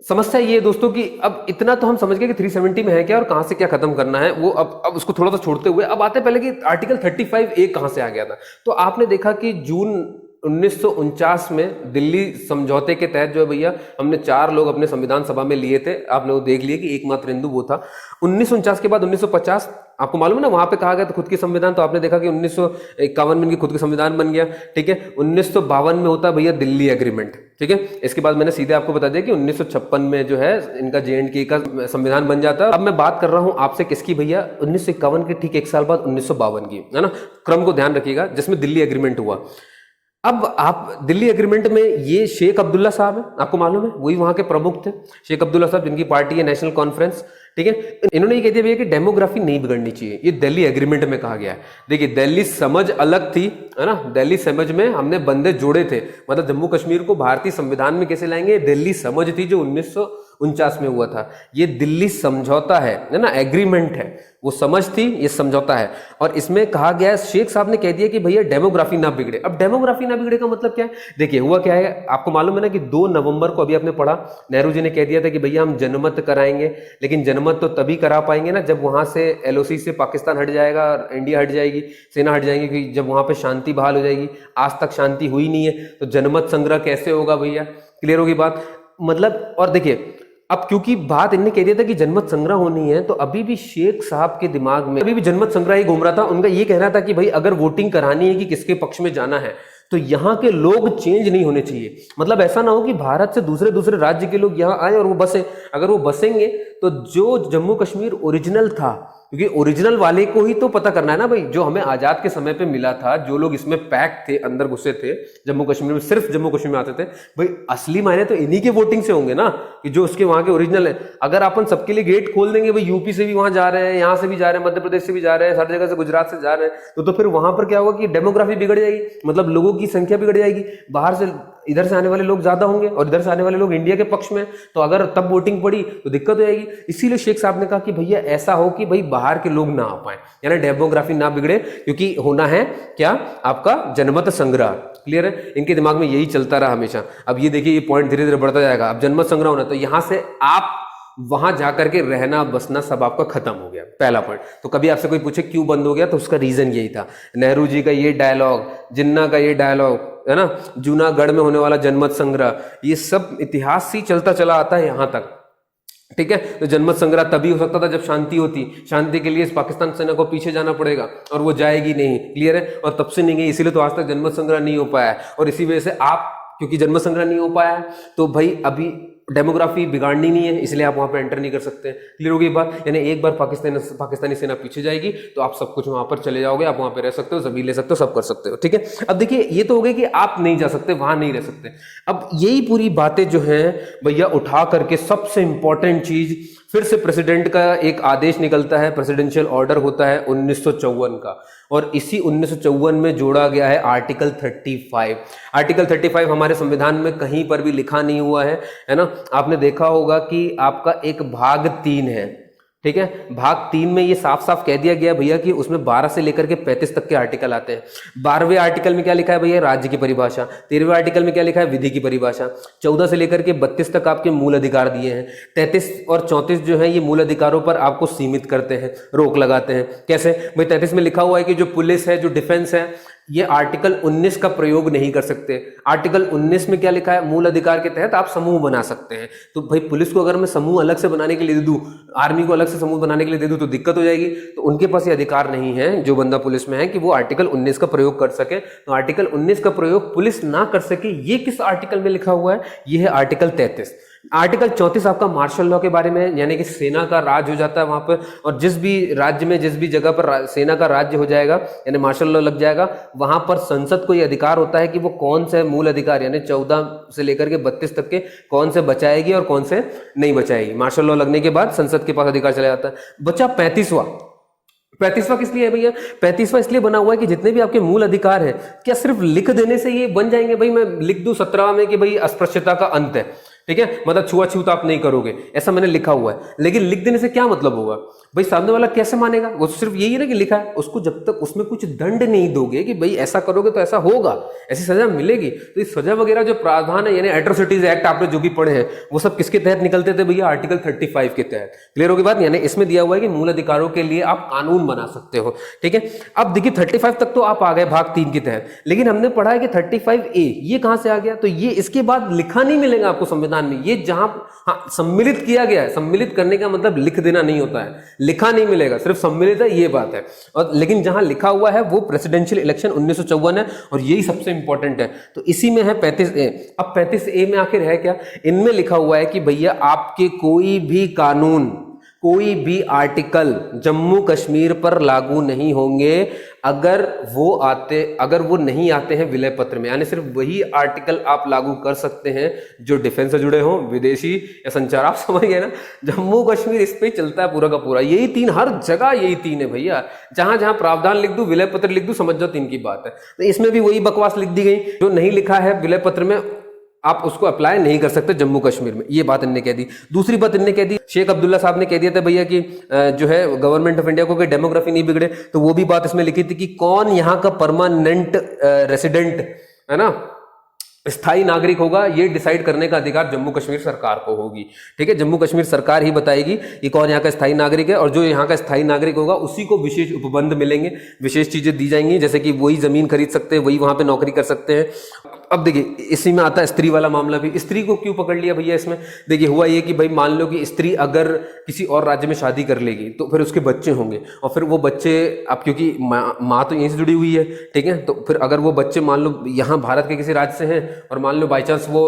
Speaker 1: समस्या ये है दोस्तों कि अब इतना तो हम समझ गए कि 370 में है क्या और कहां से क्या खत्म करना है वो। अब उसको थोड़ा सा छोड़ते हुए अब आते पहले कि आर्टिकल 35A कहां से आ गया था। तो आपने देखा कि जून 1949 में दिल्ली समझौते के तहत जो है भैया, हमने 4 लोग अपने संविधान सभा में लिए थे। आपने वो देख लिया कि एकमात्र हिंदू वो था। 1949 के बाद 1950 आपको मालूम है ना, वहां पे कहा गया था खुद की संविधान। तो आपने देखा कि 1951 में इनकी खुद की संविधान बन गया, ठीक है। 1952 में होता है भैया दिल्ली एग्रीमेंट, ठीक है। इसके बाद मैंने सीधे आपको बता दिया कि 1956 में जो है इनका JNK का संविधान बन जाता है। अब मैं बात कर रहा हूं आपसे किसकी भैया, 1951 के ठीक एक साल बाद 1952 की, है ना। क्रम को ध्यान रखिएगा, जिसमें दिल्ली एग्रीमेंट हुआ। अब आप दिल्ली एग्रीमेंट में ये शेख अब्दुल्ला साहब है, आपको मालूम है, वही वहां के प्रमुख थे, शेख अब्दुल्ला साहब, जिनकी पार्टी है नेशनल कॉन्फ्रेंस, ठीक है। इन्होंने ये कह दिया भैया कि डेमोग्राफी नहीं बिगड़नी चाहिए। ये दिल्ली एग्रीमेंट में कहा गया है। देखिए दिल्ली समझ अलग थी, है ना। दिल्ली समझ में हमने बंदे जोड़े थे, मतलब जम्मू कश्मीर को भारतीय संविधान में कैसे लाएंगे। दिल्ली समझ थी जो 1949 में हुआ था। ये दिल्ली समझौता है ना, एग्रीमेंट है। वो समझ थी, ये समझौता है। और इसमें कहा गया है, शेख साहब ने कह दिया कि भैया डेमोग्राफी ना बिगड़े। अब डेमोग्राफी ना बिगड़े का मतलब क्या है, देखिए हुआ क्या है, आपको मालूम है ना कि 2 नवंबर को, अभी आपने पढ़ा, नेहरू जी ने कह दिया था कि भैया हम जनमत कराएंगे। लेकिन जनमत तो तभी करा पाएंगे ना जब वहां से LOC से पाकिस्तान हट जाएगा और इंडिया हट जाएगी, सेना हट जाएगी, कि जब वहां पे शांति बहाल हो जाएगी। आज तक शांति हुई नहीं है, तो जनमत संग्रह कैसे होगा भैया। क्लियर होगी बात, मतलब। और देखिए अब क्योंकि बात इनने कह दिया था कि जनमत संग्रह होनी है, तो अभी भी शेख साहब के दिमाग में अभी भी जनमत संग्रह ही घूम रहा था। उनका ये कहना था कि भाई अगर वोटिंग करानी है कि किसके पक्ष में जाना है, तो यहाँ के लोग चेंज नहीं होने चाहिए। मतलब ऐसा ना हो कि भारत से दूसरे दूसरे राज्य के लोग यहाँ आए और वो बसे। अगर वो बसेंगे तो जो जम्मू कश्मीर ओरिजिनल था, क्योंकि ओरिजिनल वाले को ही तो पता करना है ना भाई, जो हमें आजाद के समय पे मिला था, जो लोग इसमें पैक थे, अंदर घुसे थे जम्मू कश्मीर में, सिर्फ जम्मू कश्मीर में आते थे भाई, असली मायने तो इन्हीं के वोटिंग से होंगे ना, कि जो उसके वहां के ओरिजिनल है। अगर अपन सबके लिए गेट खोल देंगे भाई, यूपी से भी वहां जा रहे हैं, यहाँ से भी जा रहे हैं, मध्य प्रदेश से भी जा रहे हैं, हर जगह से, गुजरात से जा रहे हैं, तो फिर वहां पर क्या होगा कि डेमोग्राफी बिगड़ जाएगी, मतलब लोगों की संख्या बिगड़ जाएगी। बाहर से इधर से आने वाले लोग ज्यादा होंगे और इधर से आने वाले लोग इंडिया के पक्ष में, तो अगर तब वोटिंग पड़ी तो दिक्कत हो जाएगी। इसीलिए शेख साहब ने कहा कि भैया ऐसा हो कि भाई बाहर के लोग ना आ पाए, यानी डेमोग्राफी ना बिगड़े, क्योंकि होना है क्या, आपका जनमत संग्रह। क्लियर है, इनके दिमाग में यही चलता रहा हमेशा। अब ये देखिए, ये पॉइंट धीरे धीरे बढ़ता जाएगा। अब जनमत संग्रह होना, तो यहां से आप वहां जाकर के रहना बसना सब आपका खत्म हो गया, पहला पॉइंट। तो कभी आपसे कोई पूछे क्यों बंद हो गया, तो उसका रीजन यही था। नेहरू जी का ये डायलॉग, जिन्ना का ये डायलॉग, है ना, जूनागढ़ में होने वाला जनमत संग्रह, ये सब इतिहास से चलता चला आता है यहां तक, ठीक है। तो जनमत संग्रह तभी हो सकता था जब शांति होती। शांति के लिए इस पाकिस्तान सेना को पीछे जाना पड़ेगा और वो जाएगी नहीं। क्लियर है, और तब से नहीं गई, इसीलिए तो आज तक जनमत संग्रह नहीं हो पाया है। और इसी वजह से आप, क्योंकि जनमत संग्रह नहीं हो पाया है, तो भाई अभी डेमोग्राफी बिगाड़नी नहीं है, इसलिए आप वहां पे एंटर नहीं कर सकते। क्लियर होगी बात, यानी एक बार पाकिस्तानी सेना पीछे जाएगी तो आप सब कुछ वहां पर चले जाओगे, आप वहां पे रह सकते हो, जमीन ले सकते हो, सब कर सकते हो, ठीक है। अब देखिए, ये तो हो गया कि आप नहीं जा सकते, वहां नहीं रह सकते। अब यही पूरी बातें जो हैं भैया उठा करके, सबसे इंपॉर्टेंट चीज, फिर से प्रेसिडेंट का एक आदेश निकलता है, प्रेसिडेंशियल ऑर्डर होता है 1954 का, और इसी 1954 में जोड़ा गया है आर्टिकल 35। आर्टिकल 35 हमारे संविधान में कहीं पर भी लिखा नहीं हुआ है ना। आपने देखा होगा कि आपका एक भाग 3 है, ठीक है। भाग 3 में ये साफ साफ कह दिया गया भैया कि उसमें 12 से लेकर के 35 तक के आर्टिकल आते हैं। 12वें आर्टिकल में क्या लिखा है भैया, राज्य की परिभाषा। 13वें आर्टिकल में क्या लिखा है, विधि की परिभाषा। 14 से लेकर के 32 तक आपके मूल अधिकार दिए हैं। 33 और 34 जो है ये मूल अधिकारों पर आपको सीमित करते हैं, रोक लगाते हैं। कैसे भाई, 33 में लिखा हुआ है कि जो पुलिस है, जो डिफेंस है, ये आर्टिकल 19 का प्रयोग नहीं कर सकते। आर्टिकल 19 में क्या लिखा है, मूल अधिकार के तहत आप समूह बना सकते हैं। तो भाई पुलिस को अगर मैं समूह अलग से बनाने के लिए दे दूं, आर्मी को अलग से समूह बनाने के लिए दे दूं तो दिक्कत हो जाएगी। तो उनके पास ये अधिकार नहीं है, जो बंदा पुलिस में है, कि वो आर्टिकल 19 का प्रयोग कर सके। तो आर्टिकल 19 का प्रयोग पुलिस ना कर सके, ये किस आर्टिकल में लिखा हुआ है, ये है आर्टिकल 33। आर्टिकल 34 आपका मार्शल लॉ के बारे में, यानी कि सेना का राज हो जाता है वहां पर, और जिस भी राज्य में, जिस भी जगह पर सेना का राज्य हो जाएगा, यानी मार्शल लॉ लग जाएगा, वहां पर संसद को यह अधिकार होता है कि वो कौन से मूल अधिकार, यानी 14 से लेकर के 32 तक के कौन से बचाएगी और कौन से नहीं बचाएगी। मार्शल लॉ लगने के बाद संसद के पास अधिकार चला जाता है। बचा 35वां किस लिए है भैया? 35वां इसलिए बना हुआ है कि जितने भी आपके मूल अधिकार है, क्या सिर्फ लिख देने से ये बन जाएंगे? भाई मैं लिख दूं 17 में कि भाई अस्पृश्यता का अंत है, ठीक है, मतलब छुआछूत आप नहीं करोगे, ऐसा मैंने लिखा हुआ है, लेकिन लिख देने से क्या मतलब होगा भाई? सामने वाला कैसे मानेगा? वो सिर्फ यही है ना कि लिखा है, उसको जब तक उसमें कुछ दंड नहीं दोगे कि भाई ऐसा करोगे तो ऐसा होगा, ऐसी सजा मिलेगी, तो इस सजा वगैरह जो प्रावधान है, यानी एट्रोसिटीज एक्ट आपने जो भी पढ़े हैं, वो सब किसके तहत निकलते थे भैया? आर्टिकल 35 के तहत। क्लियर होगी बात? यानी इसमें दिया हुआ है कि मूल अधिकारों के लिए आप कानून बना सकते हो, ठीक है। अब देखिए 35 तक तो आप आ गए भाग 3 के तहत, लेकिन हमने पढ़ा है कि 35A ये कहां से आ गया? तो ये इसके बाद लिखा नहीं मिलेगा आपको संविधान में, ये जहां सम्मिलित किया गया है। सम्मिलित करने का मतलब लिख देना नहीं होता है, लिखा नहीं मिलेगा, सिर्फ सम्मिलित है, ये बात है। और लेकिन जहां लिखा हुआ है वो प्रेसिडेंशियल इलेक्शन 1954 है, और यही सबसे इंपॉर्टेंट है। तो इसी में है 35A। अब 35A में आखिर है क्या? इनमें लिखा हुआ है कि भैया आपके कोई भी कानून, कोई भी आर्टिकल जम्मू कश्मीर पर लागू नहीं होंगे अगर वो नहीं आते हैं विलय पत्र में। यानी सिर्फ वही आर्टिकल आप लागू कर सकते हैं जो डिफेंस से जुड़े हों, विदेशी या संचार, आप समझ गए ना। जम्मू कश्मीर इस पे चलता है पूरा का पूरा, यही 3, हर जगह यही 3 है भैया। जहां जहां प्रावधान लिख दूं, विलय पत्र लिख दूं, समझ जाओ 3 की बात है। तो इसमें भी वही बकवास लिख दी गई, जो नहीं लिखा है विलय पत्र में आप उसको अप्लाई नहीं कर सकते जम्मू कश्मीर में, ये बात इनने कह दी। दूसरी बात इनने कह दी, शेख अब्दुल्ला साहब ने कह दिया था भैया कि जो है गवर्नमेंट ऑफ इंडिया को कोई डेमोग्राफी नहीं बिगड़े, तो वो भी बात इसमें लिखी थी कि कौन यहाँ का परमानेंट रेसिडेंट है ना, स्थायी नागरिक होगा, ये डिसाइड करने का अधिकार जम्मू कश्मीर सरकार को होगी, ठीक है। जम्मू कश्मीर सरकार ही बताएगी कि कौन यहाँ का स्थायी नागरिक है, और जो यहाँ का स्थायी नागरिक होगा उसी को विशेष उपबंध मिलेंगे, विशेष चीजें दी जाएंगी, जैसे कि वही जमीन खरीद सकते हैं, वही वहां पे नौकरी कर सकते हैं। अब देखिए इसी में आता है स्त्री वाला मामला भी। स्त्री को क्यों पकड़ लिया भैया इसमें? देखिए हुआ ये कि भाई मान लो कि स्त्री अगर किसी और राज्य में शादी कर लेगी तो फिर उसके बच्चे होंगे, और फिर वो बच्चे, अब क्योंकि माँ तो यहीं से जुड़ी हुई है, ठीक है, तो फिर अगर वो बच्चे मान लो यहाँ भारत के किसी राज्य से हैं और मान लो बाई चांस वो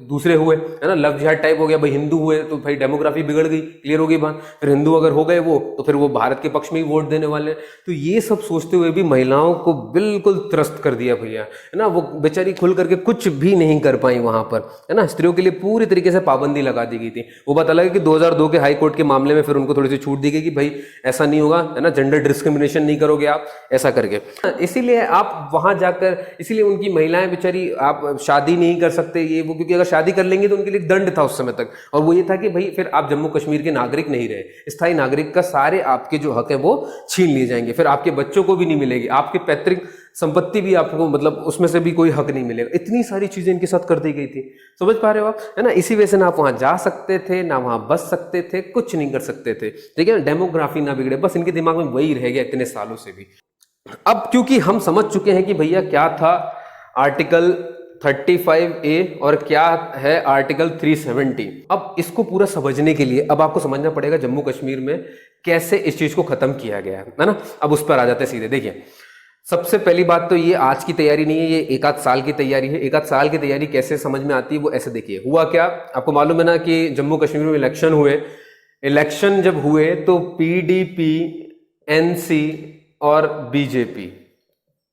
Speaker 1: दूसरे हुए, है ना, लव जिहाद टाइप हो गया, भाई हिंदू हुए तो भाई डेमोग्राफी बिगड़ गई, क्लियर हो गई बात। फिर हिंदू अगर हो गए वो, तो फिर वो भारत के पक्ष में ही वोट देने वाले। तो ये सब सोचते हुए भी महिलाओं को बिल्कुल त्रस्त कर दिया भैया, है ना, वो बेचारी खुल करके कुछ भी नहीं कर पाई वहां पर, है ना। स्त्रियों के लिए पूरी तरीके से पाबंदी लगा दी गई थी। वो बात अलग है कि 2002 के हाई कोर्ट के मामले में फिर उनको थोड़ी सी छूट दी गई कि भाई ऐसा नहीं होगा, है ना, जेंडर डिस्क्रिमिनेशन नहीं करोगे आप, ऐसा करके। इसीलिए आप वहां जाकर, इसीलिए उनकी महिलाएं बेचारी, आप शादी नहीं कर सकते ये वो, क्योंकि अगर शादी कर लेंगे तो उनके लिए दंड था उस समय तक, और वो ये था कि भाई फिर आप जम्मू कश्मीर के नागरिक नहीं रहे, स्थायी नागरिक का सारे आपके जो हक है वो छीन लिए जाएंगे, फिर आपके बच्चों को भी नहीं मिलेगी, आपके पैतृक संपत्ति भी आपको, मतलब उसमें से भी कोई हक नहीं मिलेगा। इतनी सारी चीजें इनके साथ कर दी गई थी, समझ पा रहे हो आप, है ना। इसी वजह से ना आप वहां जा सकते थे, ना वहां बस सकते थे, कुछ नहीं कर सकते थे, ठीक है। डेमोग्राफी ना बिगड़े, बस इनके दिमाग में वही रह गया इतने सालों से भी। अब क्योंकि हम समझ चुके हैं कि भैया क्या था आर्टिकल 35A और क्या है आर्टिकल 370, अब इसको पूरा समझने के लिए अब आपको समझना पड़ेगा जम्मू कश्मीर में कैसे इस चीज को खत्म किया गया है ना। अब उस पर आ जाते हैं सीधे। देखिए सबसे पहली बात तो ये आज की तैयारी नहीं है, ये एक आध साल की तैयारी है। एक आध साल की तैयारी कैसे समझ में आती है वो ऐसे देखिए। हुआ क्या, आपको मालूम है ना कि जम्मू कश्मीर में इलेक्शन हुए। इलेक्शन जब हुए तो PDP, NC और BJP,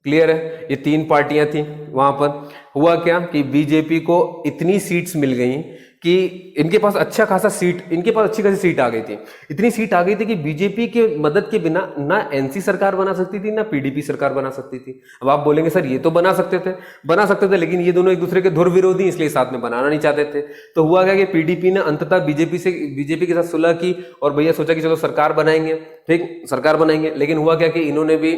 Speaker 1: क्लियर है, ये 3 पार्टियां थी वहां पर। हुआ क्या कि BJP को इतनी सीट्स मिल गई कि इनके पास अच्छी खासी सीट आ गई थी। इतनी सीट आ गई थी कि बीजेपी के मदद के बिना ना NC सरकार बना सकती थी, ना PDP सरकार बना सकती थी। अब आप बोलेंगे सर ये तो बना सकते थे, लेकिन ये दोनों एक दूसरे के धुर विरोधी, इसलिए साथ में बनाना नहीं चाहते थे। तो हुआ क्या कि PDP ने अंततः बीजेपी के साथ सुलह की और भैया सोचा कि चलो सरकार बनाएंगे, ठीक, सरकार बनाएंगे। लेकिन हुआ क्या कि इन्होंने भी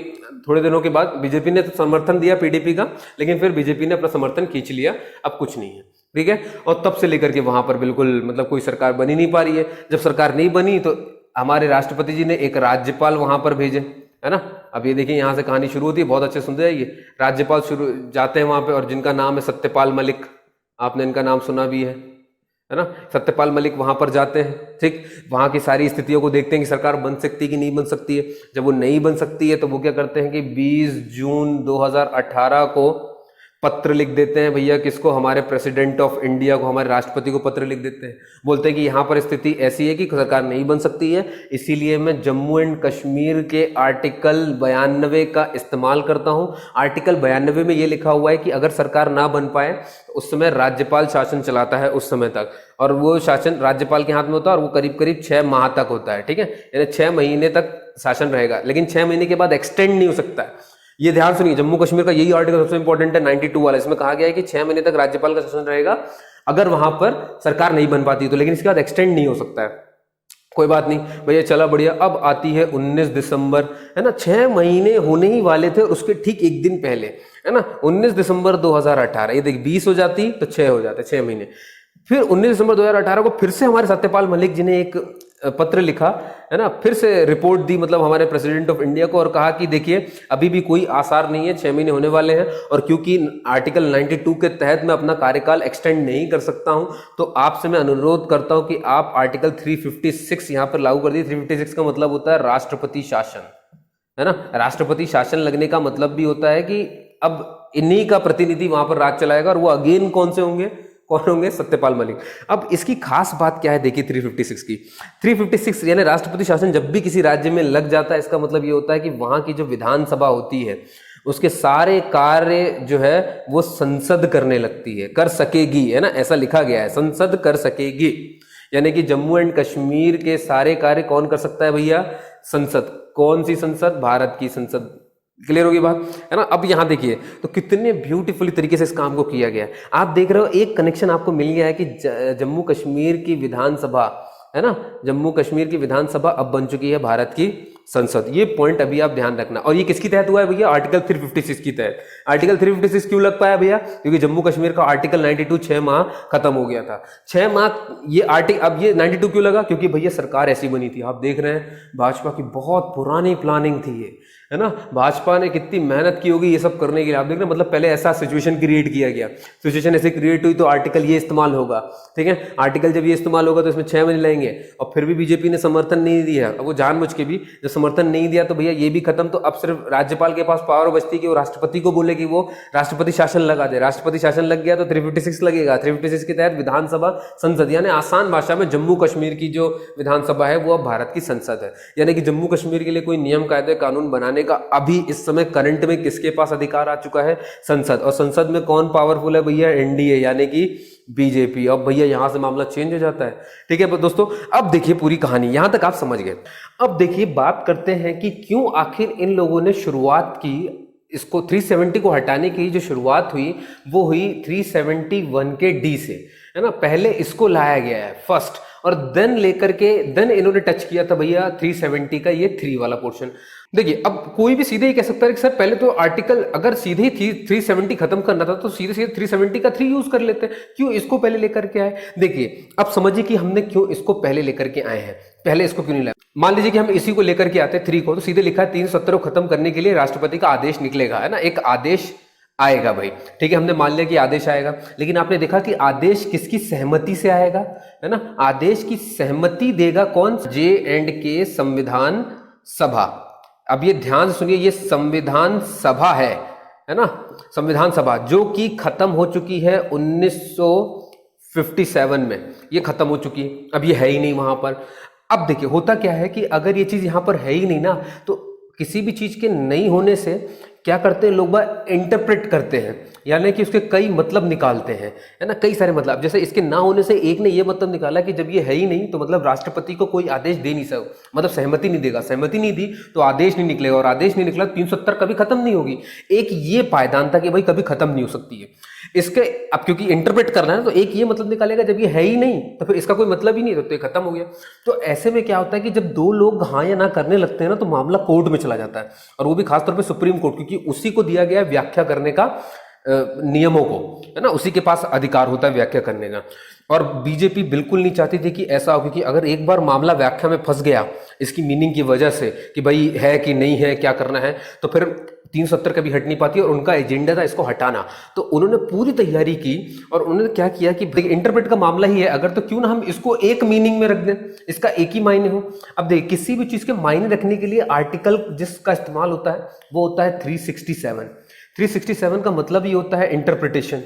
Speaker 1: थोड़े दिनों के बाद, बीजेपी ने तो समर्थन दिया PDP का, लेकिन फिर बीजेपी ने अपना समर्थन खींच लिया, अब कुछ नहीं है, ठीक है। और तब से लेकर के वहां पर बिल्कुल मतलब कोई सरकार बनी नहीं पा रही है। जब सरकार नहीं बनी तो हमारे राष्ट्रपति जी ने एक राज्यपाल वहां पर भेजे, है ना। अब ये देखिए यहाँ से कहानी शुरू होती है, बहुत अच्छे सुनते जाइए। राज्यपाल शुरू जाते हैं वहां पे, और जिनका नाम है सत्यपाल मलिक, आपने इनका नाम सुना भी है ना। सत्यपाल मलिक वहां पर जाते हैं, ठीक। वहां की सारी स्थितियों को देखते हैं कि सरकार बन सकती है कि नहीं बन सकती है। जब वो नहीं बन सकती है तो वो क्या करते हैं कि 20 जून 2018 को पत्र लिख देते हैं भैया, किसको, हमारे प्रेसिडेंट ऑफ इंडिया को, हमारे राष्ट्रपति को पत्र लिख देते हैं। बोलते हैं कि यहाँ पर स्थिति ऐसी है कि सरकार नहीं बन सकती है, इसीलिए मैं जम्मू एंड कश्मीर के आर्टिकल 92 का इस्तेमाल करता हूँ। आर्टिकल 92 में ये लिखा हुआ है कि अगर सरकार ना बन पाए तो उस समय राज्यपाल शासन चलाता है उस समय तक, और वो शासन राज्यपाल के हाथ में होता है, और वो करीब करीब 6 माह तक होता है, ठीक है। यानी 6 महीने तक शासन रहेगा, लेकिन 6 महीने के बाद एक्सटेंड नहीं हो सकता है। ये ध्यान सुनिए, जम्मू कश्मीर का यही आर्टिकल सबसे इंपॉर्टेंट है, 92 वाला। इसमें कहा गया है कि 6 महीने तक राज्यपाल का शासन रहेगा अगर वहां पर सरकार नहीं बन पाती तो, लेकिन इसके बाद एक्सटेंड नहीं हो सकता है। कोई बात नहीं भैया, चला बढ़िया। अब आती है 19 दिसंबर, है ना। 6 महीने होने ही वाले थे और उसके ठीक एक दिन पहले, है ना, 19 दिसंबर 2018, ये देखिए 20 हो जाती तो 6 हो जाते, 6 महीने। फिर 19 दिसंबर 2018 को फिर से हमारे सत्यपाल मलिक जी ने एक पत्र लिखा, है ना, फिर से रिपोर्ट दी, मतलब हमारे प्रेसिडेंट ऑफ इंडिया को, और कहा कि देखिए अभी भी कोई आसार नहीं है, 6 महीने होने वाले हैं, और क्योंकि आर्टिकल 92 के तहत मैं अपना कार्यकाल एक्सटेंड नहीं कर सकता हूं, तो आपसे मैं अनुरोध करता हूं कि आप आर्टिकल 356 यहां पर लागू कर दिए। 356 का मतलब होता है राष्ट्रपति शासन, है ना। राष्ट्रपति शासन लगने का मतलब भी होता है कि अब इन्हीं का प्रतिनिधि वहां पर राज चलाएगा, और वो अगेन कौन से होंगे, कौन होंगे, सत्यपाल मलिक। अब इसकी खास बात क्या है, देखिए 356 की। 356 यानी राष्ट्रपति शासन जब भी किसी राज्य में लग जाता है, इसका मतलब ये होता है कि वहां की जो विधानसभा होती है उसके सारे कार्य जो है वो संसद करने लगती है, कर सकेगी, है ना, ऐसा लिखा गया है, संसद कर सकेगी। यानी कि जम्मू एंड कश्मीर के सारे कार्य कौन कर सकता है भैया, संसद। कौन सी संसद, भारत की संसद। क्लियर होगी बात, है ना। अब यहां देखिए तो कितने ब्यूटीफुली तरीके से इस काम को किया गया है। आप देख रहे हो एक कनेक्शन आपको मिल गया है कि जम्मू कश्मीर की विधानसभा, है ना, जम्मू कश्मीर की विधानसभा अब बन चुकी है भारत की संसद। ये पॉइंट अभी आप ध्यान रखना। और ये किसकी तहत हुआ है भैया, आर्टिकल 356 की तहत। आर्टिकल 356 क्यों लग पाया भैया, क्योंकि जम्मू कश्मीर का आर्टिकल 92 6 माह खत्म हो गया था, 6 माह। ये आर्टिकल अब ये 92 क्यों लगा, क्योंकि भैया सरकार ऐसी बनी थी। आप देख रहे हैं भाजपा की बहुत पुरानी प्लानिंग थी ये, है ना। भाजपा ने कितनी मेहनत की होगी ये सब करने के लिए, आप देख रहे हैं। मतलब पहले ऐसा सिचुएशन क्रिएट किया गया, सिचुएशन ऐसे क्रिएट हुई तो आर्टिकल ये इस्तेमाल होगा, ठीक है। आर्टिकल जब ये इस्तेमाल होगा तो इसमें 6 महीने लगेंगे, और फिर भी बीजेपी ने समर्थन नहीं दिया। अब वो जानबूझ के भी जब समर्थन नहीं दिया तो भैया ये भी खत्म। तो अब सिर्फ राज्यपाल के पास पावर बचती कि वो राष्ट्रपति को बोले कि वो राष्ट्रपति शासन लगा दे। राष्ट्रपति शासन लग गया तो 356 लगेगा। 356 के तहत विधानसभा संसद, यानी आसान भाषा में जम्मू कश्मीर की जो विधानसभा है वो अब भारत की संसद है। यानी कि जम्मू कश्मीर के लिए कोई नियम कायदे कानून बनाने का अभी इस समय करंट में किसके पास अधिकार आ चुका है, संसद। और संसद में कौन पावरफुल है भैया, एनडीए यानी कि बीजेपी। अब भैया यहां से मामला चेंज हो जाता है, ठीक है दोस्तों। अब देखिए पूरी कहानी यहां तक आप समझ गए। अब देखिए बात करते हैं कि क्यों आखिर इन लोगों ने शुरुआत की, इसको 370 को हटाने की जो शुरुआत हुई वो हुई 371 के डी से, है ना। पहले इसको लाया गया है फर्स्ट, और देन लेकर के देन इन्होंने टच किया था भैया 370 का ये 3 वाला पोर्शन। देखिए अब कोई भी सीधे ही कह सकता है कि सर पहले तो आर्टिकल अगर सीधे ही 370 खत्म करना था तो सीधे सीधे 370 का 3 यूज कर लेते हैं, क्यों इसको पहले लेकर के आए। देखिए अब समझिए कि हमने क्यों इसको पहले लेकर के आए हैं, पहले इसको क्यों नहीं लाए। मान लीजिए कि हम इसी को लेकर के आते 3 को, तो सीधे लिखा है 370 को खत्म करने के लिए राष्ट्रपति का आदेश निकलेगा, है ना, एक आदेश आएगा भाई, ठीक है। हमने मान लिया कि आदेश आएगा, लेकिन आपने देखा कि आदेश किसकी सहमति से आएगा, है ना। आदेश की सहमति देगा कौन, J&K संविधान सभा। अब ये ध्यान से सुनिए, ये संविधान सभा है ना, संविधान सभा जो कि खत्म हो चुकी है 1957 में, ये खत्म हो चुकी है, अब ये है ही नहीं वहां पर। अब देखिए होता क्या है कि अगर ये चीज यहां पर है ही नहीं ना, तो किसी भी चीज के नहीं होने से क्या करते हैं लोग बात इंटरप्रेट करते हैं, यानी कि उसके कई मतलब निकालते हैं, है ना, कई सारे मतलब। जैसे इसके ना होने से एक ने ये मतलब निकाला कि जब ये है ही नहीं तो मतलब राष्ट्रपति को कोई आदेश दे नहीं सकता, मतलब सहमति नहीं देगा, सहमति नहीं दी तो आदेश नहीं निकलेगा, और आदेश नहीं निकला 370 कभी खत्म नहीं होगी। एक ये पायदान था कि भाई कभी खत्म नहीं हो सकती है इसके। अब क्योंकि इंटरप्रेट करना है तो एक ये मतलब निकालेगा, जब ये है ही नहीं तो फिर इसका कोई मतलब ही नहीं, तो ये खत्म हो गया। तो ऐसे में क्या होता है कि जब दो लोग हाँ या ना करने लगते हैं ना, तो मामला कोर्ट में चला जाता है, और वो भी खासतौर पे सुप्रीम कोर्ट, क्योंकि उसी को दिया गया व्याख्या करने का नियमों को, है ना, उसी के पास अधिकार होता है व्याख्या करने का। और बीजेपी बिल्कुल नहीं चाहती थी कि ऐसा हो, क्योंकि अगर एक बार मामला व्याख्या में फंस गया इसकी मीनिंग की वजह से कि भाई है कि नहीं है, क्या करना है, तो फिर 370 कभी हट नहीं पाती, और उनका एजेंडा था इसको हटाना। तो उन्होंने पूरी तैयारी की और उन्होंने क्या किया कि इंटरप्रेट का मामला ही है अगर, तो क्यों ना हम इसको एक मीनिंग में रख दें, इसका एक ही मायने हो। अब देखिए, किसी भी चीज के मायने रखने के लिए आर्टिकल जिसका इस्तेमाल होता है वो होता है 367। 367 का मतलब ही होता है इंटरप्रिटेशन,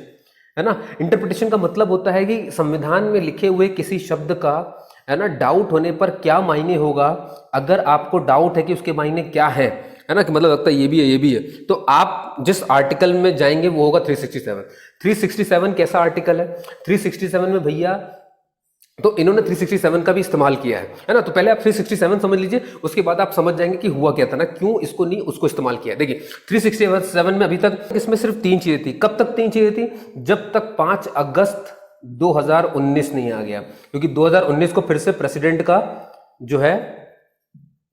Speaker 1: है ना। इंटरप्रिटेशन का मतलब होता है कि संविधान में लिखे हुए किसी शब्द का, है ना, डाउट होने पर क्या मायने होगा। अगर आपको डाउट है कि उसके मायने क्या है ना, कि मतलब लगता है ये भी है ये भी है, तो आप जिस आर्टिकल में जाएंगे वो होगा 367। 367 कैसा आर्टिकल है? 367 में भैया, तो इन्होंने 367 का भी इस्तेमाल किया है ना। तो पहले आप 367 समझ लीजिए, उसके बाद आप समझ जाएंगे कि हुआ क्या था ना, क्यों इसको नहीं उसको इस्तेमाल किया। देखिए 367 में अभी तक इसमें सिर्फ 3 चीजें थी। कब तक 3 चीजें थी? जब तक 5 अगस्त 2019 नहीं आ गया, क्योंकि 2019 को फिर से प्रेसिडेंट का जो है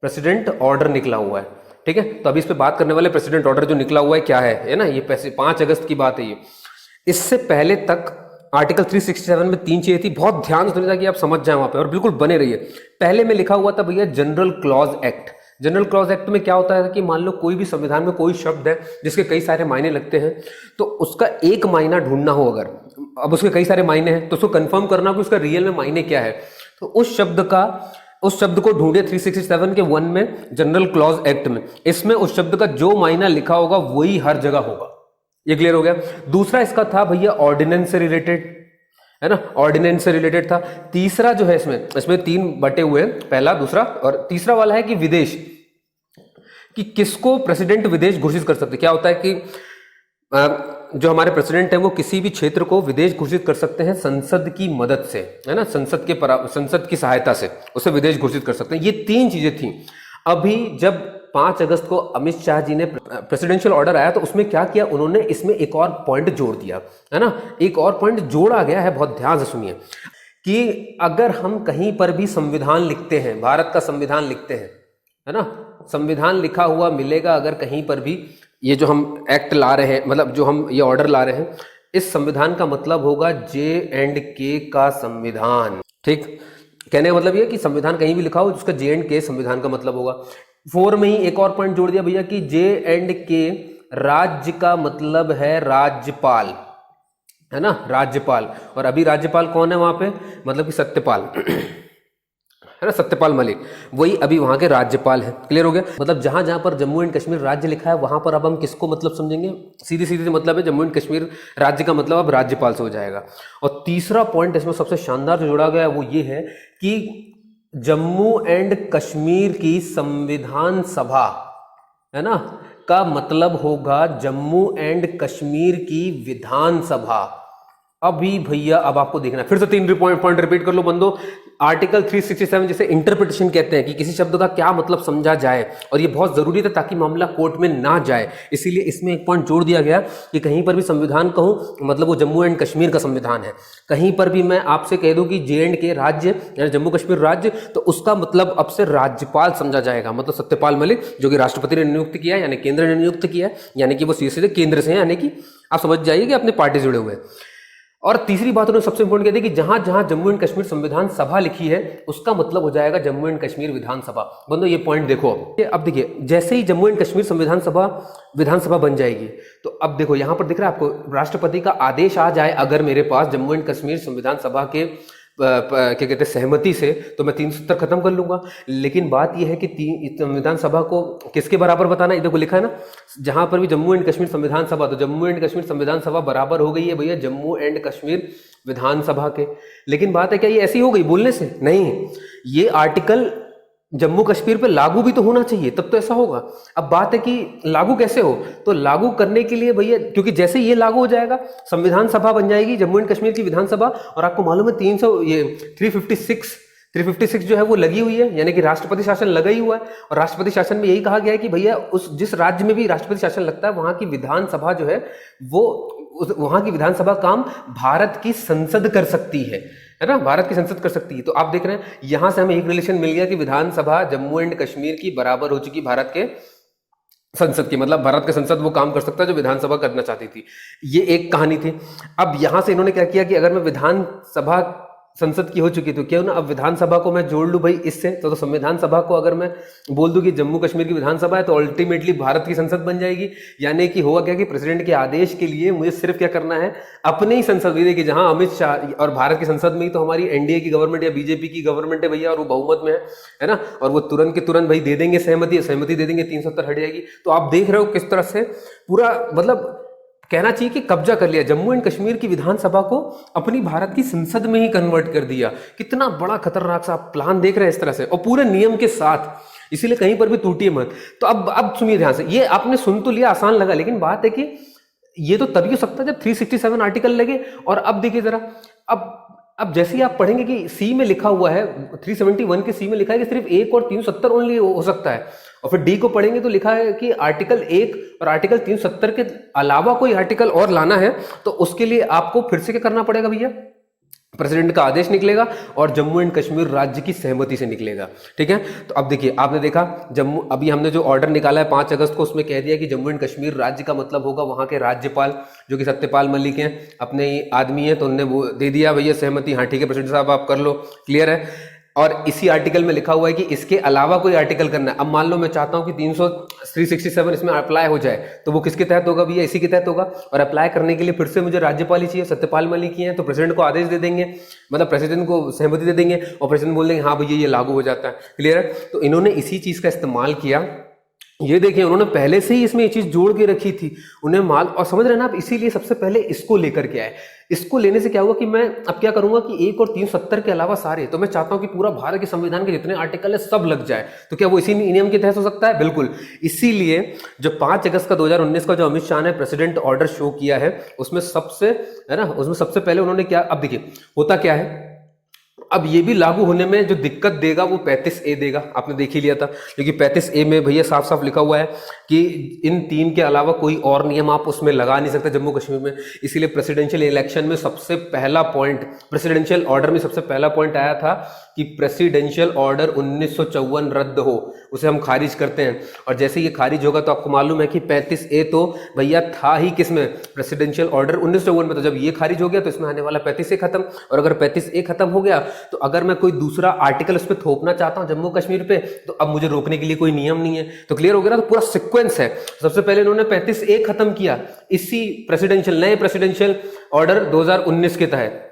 Speaker 1: प्रेसिडेंट ऑर्डर निकला हुआ है, ठीक है। तो अभी इस पे बात करने वाले, प्रेसिडेंट ऑर्डर जो निकला हुआ है क्या है ना, ये 5 अगस्त की बात है ये। इससे पहले तक आर्टिकल 367 में 3 चीजें थी, बहुत ध्यान से सुनिएगा कि आप समझ जाए वहां पे और बिल्कुल बने रहिए। पहले में लिखा हुआ था भैया general clause act. General clause act में क्या होता है कि मान लो कोई भी संविधान में कोई शब्द है जिसके कई सारे मायने लगते हैं, तो उसका एक मायना ढूंढना हो अगर, अब उसके कई सारे मायने हैं तो उसको कंफर्म करना कि उसका रियल में मायने क्या है, तो उस शब्द को ढूंढे 367 के 1 में, जनरल क्लॉज एक्ट में। इसमें उस शब्द का जो मायना लिखा होगा वही हर जगह होगा। ये क्लियर हो गया। दूसरा इसका था भैया ऑर्डिनेंस से रिलेटेड, है ना, ऑर्डिनेंस से रिलेटेड था। तीसरा जो है इसमें 3 बटे हुए, पहला, दूसरा और तीसरा वाला है कि विदेश, कि किसको प्रेसिडेंट विदेश घोषित कर सकते। क्या होता है कि जो हमारे प्रेसिडेंट है वो किसी भी क्षेत्र को विदेश घोषित कर सकते हैं संसद की मदद से, है ना, संसद की सहायता से उसे विदेश घोषित कर सकते हैं। ये 3 चीजें थी। अभी जब 5 अगस्त को अमित शाह जी ने प्रेसिडेंशियल ऑर्डर आया तो उसमें क्या किया उन्होंने, इसमें एक और पॉइंट जोड़ दिया, है ना। एक और पॉइंट जोड़ा गया है, बहुत ध्यान से सुनिए, कि अगर हम कहीं पर भी संविधान लिखते हैं, भारत का संविधान लिखते हैं, है ना, संविधान लिखा हुआ मिलेगा अगर कहीं पर भी, ये जो हम एक्ट ला रहे हैं, मतलब जो हम ये ऑर्डर ला रहे हैं, इस संविधान का मतलब होगा J&K का संविधान, ठीक। कहने का मतलब ये कि संविधान कहीं भी लिखा हो उसका J&K संविधान का मतलब होगा। 4 में ही एक और पॉइंट जोड़ दिया भैया कि J&K राज्य का मतलब है राज्यपाल, है ना, राज्यपाल। और अभी राज्यपाल कौन है वहां पे? मतलब कि सत्यपाल, है ना, सत्यपाल मलिक, वही अभी वहां के राज्यपाल हैं। क्लियर हो गया। मतलब जहां जहां पर जम्मू एंड कश्मीर राज्य लिखा है वहां पर अब हम किसको मतलब समझेंगे? सीधी सीधी मतलब है जम्मू एंड कश्मीर राज्य का मतलब अब राज्यपाल से हो जाएगा। और तीसरा पॉइंट इसमें सबसे शानदार जो जोड़ा गया है वो ये है कि जम्मू एंड कश्मीर की संविधान सभा, है ना, का मतलब होगा जम्मू एंड कश्मीर की विधानसभा। अभी भैया अब आपको देखना, फिर से 3 पॉइंट रिपीट कर लो बंदो। आर्टिकल 367 जैसे इंटरप्रिटेशन कहते हैं कि किसी शब्द का क्या मतलब समझा जाए, और ये बहुत जरूरी था ताकि मामला कोर्ट में ना जाए, इसीलिए इसमें एक पॉइंट जोड़ दिया गया कि कहीं पर भी संविधान कहूं मतलब वो जम्मू एंड कश्मीर का संविधान है। कहीं पर भी मैं आपसे कह दूं कि J&K राज्य यानी जम्मू कश्मीर राज्य, तो उसका मतलब अब से राज्यपाल समझा जाएगा, मतलब सत्यपाल मलिक जो कि राष्ट्रपति ने नियुक्त किया यानी केंद्र ने नियुक्त किया, यानी कि वो सीधे केंद्र से हैं, यानी कि आप समझ जाइए कि अपने पार्टी जुड़े हुए हैं। और तीसरी बात उन्होंने सबसे इंपॉर्टेंट कह दी कि जहां जहां जम्मू एंड कश्मीर संविधान सभा लिखी है उसका मतलब हो जाएगा जम्मू एंड कश्मीर विधानसभा। बंदो ये पॉइंट देखो, अब देखिए जैसे ही जम्मू एंड कश्मीर विधानसभा बन जाएगी, तो अब देखो यहां पर दिख रहा है आपको, राष्ट्रपति का आदेश आ जाए अगर मेरे पास जम्मू एंड कश्मीर संविधान सभा के क्या कहते हैं सहमति से, तो मैं 370 खत्म कर लूंगा। लेकिन बात यह है कि संविधान सभा को किसके बराबर बताना, इधर को लिखा है ना, जहां पर भी जम्मू एंड कश्मीर संविधान सभा, तो जम्मू एंड कश्मीर संविधान सभा बराबर हो गई है भैया जम्मू एंड कश्मीर विधानसभा के। लेकिन बात है क्या ये ऐसी हो गई बोलने से? नहीं, ये आर्टिकल जम्मू कश्मीर पे लागू भी तो होना चाहिए, तब तो ऐसा होगा। अब बात है कि लागू कैसे हो, तो लागू करने के लिए भैया, क्योंकि जैसे ये लागू हो जाएगा संविधान सभा बन जाएगी जम्मू एंड कश्मीर की विधानसभा, और आपको मालूम है 356 जो है वो लगी हुई है, यानी कि राष्ट्रपति शासन लगा ही हुआ है। और राष्ट्रपति शासन में यही कहा गया है कि भैया उस जिस राज्य में भी राष्ट्रपति शासन लगता है वहां की विधानसभा जो है वो वहां की विधानसभा काम भारत की संसद कर सकती है ना, भारत की संसद कर सकती है। तो आप देख रहे हैं यहां से हमें एक रिलेशन मिल गया कि विधानसभा जम्मू एंड कश्मीर की बराबर हो चुकी भारत के संसद की, मतलब भारत के संसद वो काम कर सकता है जो विधानसभा करना चाहती थी। ये एक कहानी थी। अब यहां से इन्होंने क्या किया कि अगर मैं विधानसभा संसद की हो चुकी तो क्यों ना अब विधानसभा को मैं जोड़ लूं भाई इससे, तो संविधान सभा को अगर मैं बोल दूं कि जम्मू कश्मीर की विधानसभा है तो अल्टीमेटली भारत की संसद बन जाएगी। यानी कि होगा क्या कि प्रेसिडेंट के आदेश के लिए मुझे सिर्फ क्या करना है, अपने ही संसद में देखिए जहां अमित शाह और भारत की संसद में ही तो हमारी एनडीए की गवर्नमेंट या बीजेपी की गवर्नमेंट है भैया, और वो बहुमत में है ना, और वो तुरंत के तुरंत भाई दे देंगे सहमति दे देंगे, 370 हट जाएगी। तो आप देख रहे हो किस तरह से पूरा मतलब कहना चाहिए कि कब्जा कर लिया, जम्मू एंड कश्मीर की विधानसभा को अपनी भारत की संसद में ही कन्वर्ट कर दिया। कितना बड़ा खतरनाक सा प्लान देख रहे हैं इस तरह से, और पूरे नियम के साथ, इसीलिए कहीं पर भी टूटिए मत। तो अब सुनिए ध्यान से, ये आपने सुन तो लिया, आसान लगा, लेकिन बात है कि ये तो तभी हो सकता है जब 367 आर्टिकल लगे। और अब देखिए जरा, अब जैसे ही आप पढ़ेंगे कि सी में लिखा हुआ है, 371 के सी में लिखा है कि सिर्फ 1 और 370 ओनली हो सकता है, और फिर डी को पढ़ेंगे तो लिखा है कि आर्टिकल 1 और आर्टिकल 370 के अलावा कोई आर्टिकल और लाना है तो उसके लिए आपको फिर से क्या करना पड़ेगा भैया, प्रेसिडेंट का आदेश निकलेगा और जम्मू एंड कश्मीर राज्य की सहमति से निकलेगा। ठीक है, तो अब देखिए आपने देखा जम्मू, अभी हमने जो ऑर्डर निकाला है 5 अगस्त को, उसमें कह दिया कि जम्मू एंड कश्मीर राज्य का मतलब होगा वहां के राज्यपाल जो कि सत्यपाल मलिक हैं, अपने ही आदमी हैं, तो उनने वो दे दिया भैया सहमति, हाँ ठीक है प्रेसिडेंट साहब आप कर लो, क्लियर है। और इसी आर्टिकल में लिखा हुआ है कि इसके अलावा कोई आर्टिकल करना है। अब मान लो मैं चाहता हूं कि 367 इसमें अप्लाई हो जाए, तो वो किसके तहत होगा भैया, इसी के तहत होगा। और अप्लाई करने के लिए फिर से मुझे राज्यपाल ही चाहिए, सत्यपाल मलिक ही हैं, तो प्रेसिडेंट को आदेश दे देंगे, मतलब प्रेसिडेंट को सहमति दे देंगे और प्रेसिडेंट बोल देंगे हाँ भैया ये लागू हो जाता है, क्लियर है। तो इन्होंने इसी चीज का इस्तेमाल किया। ये देखिए उन्होंने पहले से ही इसमें ये चीज जोड़ के रखी थी, उन्हें माल, और समझ रहे हैं ना आप, इसीलिए सबसे पहले इसको लेकर के आए। इसको लेने से क्या हुआ कि मैं अब क्या करूंगा कि 1 और 370 के अलावा सारे, तो मैं चाहता हूं कि पूरा भारत के संविधान के जितने आर्टिकल है सब लग जाए। तो क्या वो इसी नियम के तहत हो सकता है? बिल्कुल। इसीलिए जो 5 अगस्त का 2019 का जो अमित शाह ने प्रेसिडेंट ऑर्डर शो किया है, उसमें सबसे है ना, उसमें सबसे पहले उन्होंने क्या, अब देखिए होता क्या है, अब ये भी लागू होने में जो दिक्कत देगा वो 35A देगा, आपने देख ही लिया था, क्योंकि 35A में भैया साफ साफ लिखा हुआ है कि इन 3 के अलावा कोई और नियम आप उसमें लगा नहीं सकते जम्मू कश्मीर में। इसीलिए प्रेसिडेंशियल इलेक्शन में सबसे पहला पॉइंट, प्रेसिडेंशियल ऑर्डर में सबसे पहला पॉइंट आया था कि प्रेसिडेंशियल ऑर्डर 1954 रद्द हो, उसे हम खारिज करते हैं। और जैसे ये खारिज होगा तो आपको मालूम है कि 35A तो भैया था ही किसमें, प्रेसिडेंशियल ऑर्डर 1954 में। तो जब ये खारिज हो गया तो इसमें आने वाला 35A खत्म, और अगर 35A खत्म हो गया तो अगर मैं कोई दूसरा आर्टिकल उस पर थोपना चाहता हूं जम्मू कश्मीर पे, तो अब मुझे रोकने के लिए कोई नियम नहीं है। तो क्लियर हो गया ना, तो पूरा सीक्वेंस है। सबसे पहले इन्होंने 35A खत्म किया इसी प्रेसिडेंशियल, नए प्रेसिडेंशियल ऑर्डर 2019 के तहत,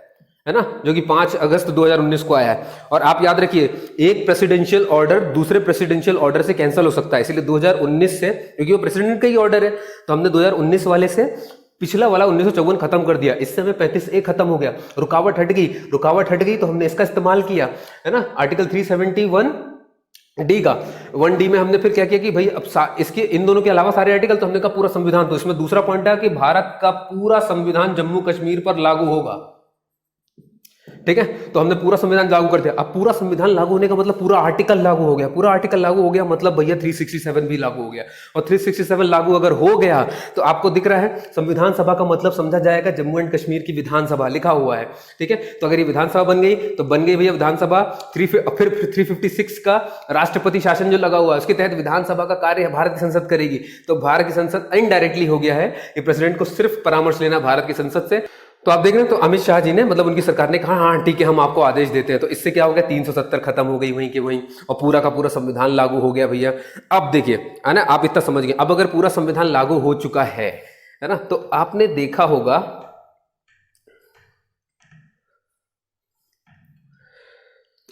Speaker 1: है ना, जो कि 5 अगस्त 2019 को आया है। और आप याद रखिए एक प्रेसिडेंशियल ऑर्डर दूसरे प्रेसिडेंशियल ऑर्डर से कैंसिल हो सकता है, इसलिए 2019 से, क्योंकि वो प्रेसिडेंट का ही ऑर्डर है, तो हमने 2019 वाले से पिछला वाला 1954 खत्म कर दिया, इससे हमें 35A खत्म हो गया, रुकावट हट गई तो हमने इसका इस्तेमाल किया, है ना, आर्टिकल 371 डी का 1D में हमने फिर क्या किया कि भाई अब इसके इन दोनों के अलावा सारे आर्टिकल, तो हमने कहा पूरा संविधान। तो इसमें दूसरा पॉइंट है कि भारत का पूरा संविधान जम्मू कश्मीर पर लागू होगा, ठीक है। तो हमने पूरा संविधान लागू कर दिया। अब पूरा संविधान लागू होने का मतलब पूरा आर्टिकल लागू हो गया, पूरा आर्टिकल लागू हो गया मतलब भैया 367 भी लागू हो गया। और 367 लागू अगर हो गया तो आपको दिख रहा है संविधान सभा का मतलब समझा जाएगा जम्मू एंड कश्मीर की विधानसभा, लिखा हुआ है, ठीक है। तो अगर ये विधानसभा बन गई तो बन गई भैया विधानसभा। फिर 356 का राष्ट्रपति शासन जो लगा हुआ है उसके तहत विधानसभा का कार्य भारत की संसद करेगी। तो भारत की संसद इनडायरेक्टली हो गया है कि प्रेसिडेंट को सिर्फ परामर्श लेना भारत की संसद से। तो आप देख रहे हैं, तो अमित शाह जी ने, मतलब उनकी सरकार ने कहा हाँ ठीक है हम आपको आदेश देते हैं। तो इससे क्या हो गया, 370 खत्म हो गई वहीं के वहीं, और पूरा का पूरा संविधान लागू हो गया भैया। अब देखिए है ना, आप इतना समझ गए। अब अगर पूरा संविधान लागू हो चुका है ना, तो आपने देखा होगा,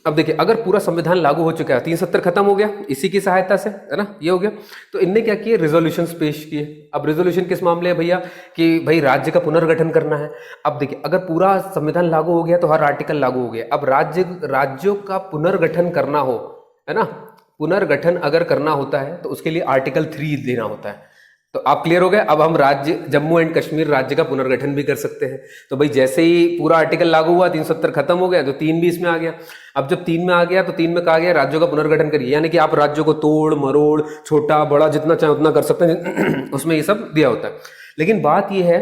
Speaker 1: अब देखिए अगर पूरा संविधान लागू हो चुका है, 370 खत्म हो गया इसी की सहायता से, है ना, ये हो गया। तो इनने क्या किए, रेजोल्यूशंस पेश किए। अब रेजोल्यूशन किस मामले है भैया, कि भाई राज्य का पुनर्गठन करना है। अब देखिए अगर पूरा संविधान लागू हो गया तो हर आर्टिकल लागू हो गया। अब राज्यों का पुनर्गठन करना हो, है ना, पुनर्गठन अगर करना होता है तो उसके लिए आर्टिकल 3 देना होता है। तो आप क्लियर हो गए। अब हम राज्य जम्मू एंड कश्मीर राज्य का पुनर्गठन भी कर सकते हैं। तो भाई जैसे ही पूरा आर्टिकल लागू हुआ, 370 खत्म हो गया, तो 3 भी इसमें आ गया। अब जब 3 में आ गया तो 3 में कहा गया राज्यों का पुनर्गठन करिए, यानी कि आप राज्यों को तोड़ मरोड़, छोटा बड़ा जितना चाहे उतना कर सकते हैं उसमें ये सब दिया होता है। लेकिन बात यह है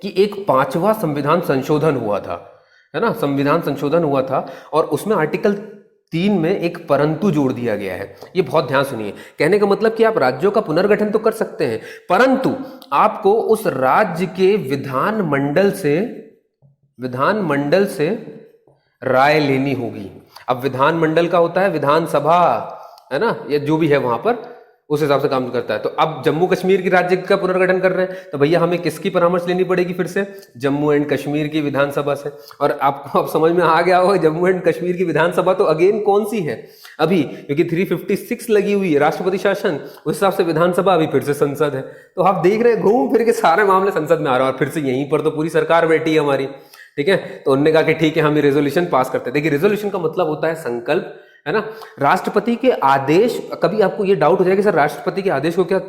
Speaker 1: कि एक 5वां संविधान संशोधन हुआ था, है ना, संविधान संशोधन हुआ था, और उसमें आर्टिकल 3 में एक परंतु जोड़ दिया गया है। ये बहुत ध्यान सुनिए। कहने का मतलब कि आप राज्यों का पुनर्गठन तो कर सकते हैं, परंतु आपको उस राज्य के विधानमंडल से राय लेनी होगी। अब विधानमंडल का होता है विधानसभा, है ना, ये जो भी है वहां पर उस हिसाब से काम करता है। तो अब जम्मू कश्मीर की राज्य का पुनर्गठन कर रहे हैं तो भैया हमें किसकी परामर्श लेनी पड़ेगी? फिर से जम्मू एंड कश्मीर की विधानसभा से। और आपको अब समझ में आ गया होगा जम्मू एंड कश्मीर की विधानसभा तो अगेन कौन सी है अभी, क्योंकि 356 लगी हुई है राष्ट्रपति शासन, उस हिसाब से विधानसभा अभी फिर से संसद है। तो आप देख रहे हैं घूम फिर के सारे मामले संसद में आ रहा है और फिर से यहीं पर तो पूरी सरकार बैठी है हमारी, ठीक है। तो उन्होंने कहा कि ठीक है हम ये रेजोल्यूशन पास करते हैं। देखिए रेजोल्यूशन का मतलब होता है संकल्प, है ना। राष्ट्रपति के आदेश, कभी आपको ये डाउट हो जाएगा सर राष्ट्रपति के आदेश को क्या